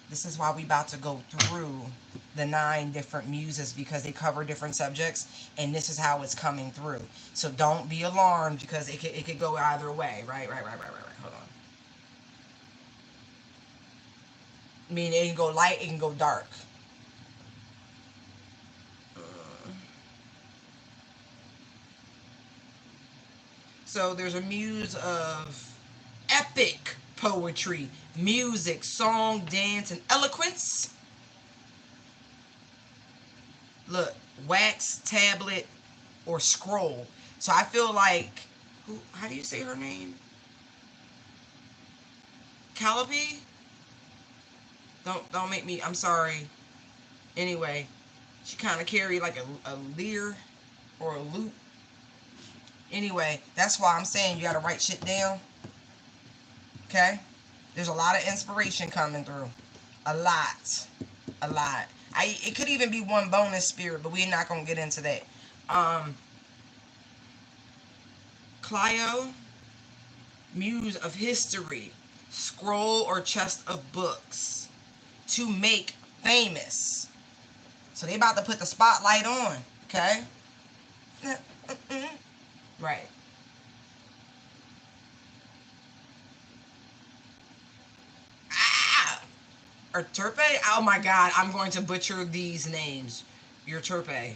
this is why we about to go through the nine different muses because they cover different subjects, and this is how it's coming through. So don't be alarmed because it could go either way. Right. Hold on. I mean, it can go light, it can go dark. So there's a muse of epic poetry, music, song, dance, and eloquence. Look, wax, tablet, or scroll. So I feel like, who? How do you say her name? Calliope? Don't make me. I'm sorry. Anyway, she kind of carried like a leer or a loop. Anyway, that's why I'm saying you got to write shit down. Okay? There's a lot of inspiration coming through. A lot. A lot. It could even be one bonus spirit, but we're not gonna get into that. Um, Clio, muse of history, scroll or chest of books, to make famous. So they about to put the spotlight on, okay? Right. Ah! Or Terpe? Oh my god, I'm going to butcher these names. Your Terpe.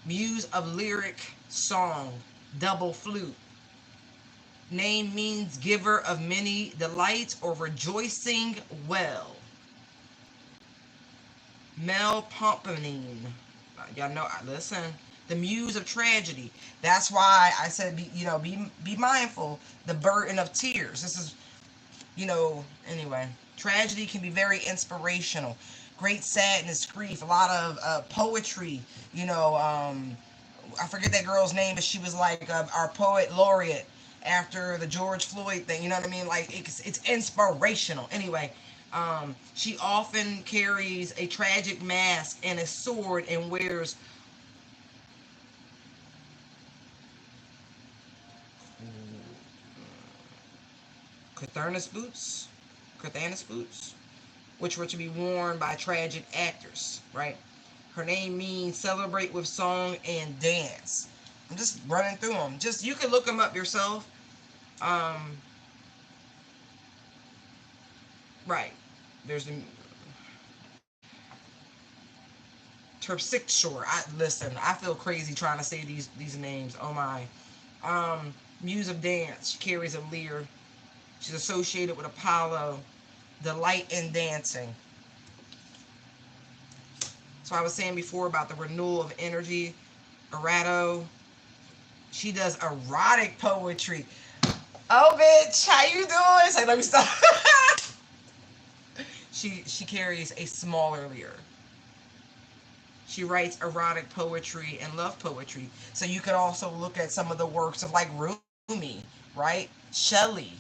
Muse of lyric song, double flute. Name means giver of many delights or rejoicing well. Mel Pompanine. Y'all know, listen. The muse of tragedy. That's why I said, be mindful. The burden of tears. This is, anyway. Tragedy can be very inspirational. Great sadness, grief, a lot of poetry. I forget that girl's name, but she was like our poet laureate after the George Floyd thing. You know what I mean? Like it's inspirational. Anyway, she often carries a tragic mask and a sword and wears Cthulhu's boots, Cthulhu's boots, which were to be worn by tragic actors, right? Her name means celebrate with song and dance. I'm just running through them. Just you can look them up yourself. Um, right. There's the Terpsichore. I listen. I feel crazy trying to say these names. Oh my. Muse of dance. She carries a lyre. She's associated with Apollo, delight in dancing. So I was saying before about the renewal of energy. Errato. She does erotic poetry. Oh, bitch, how you doing? Say, let me stop. She carries a smaller lyre. She writes erotic poetry and love poetry. So you could also look at some of the works of like Rumi, right? Shelley.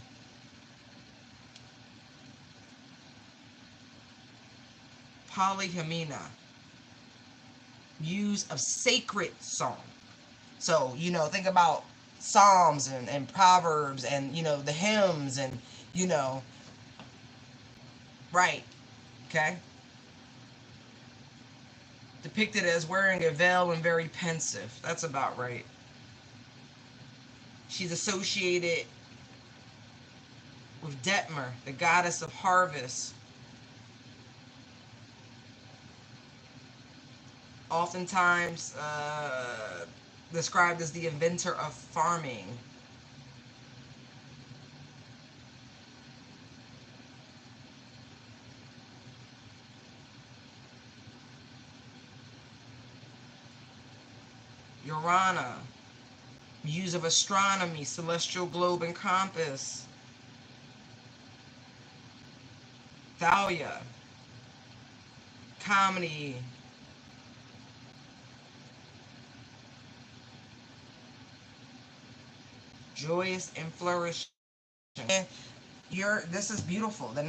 Polyhymena, muse of sacred song. So, think about Psalms and Proverbs and, the hymns and, you know, right, okay? Depicted as wearing a veil and very pensive. That's about right. She's associated with Detmer, the goddess of harvest, oftentimes described as the inventor of farming. Urana, muse of astronomy, celestial globe and compass. Thalia, comedy. Joyous and flourishing. This is beautiful. The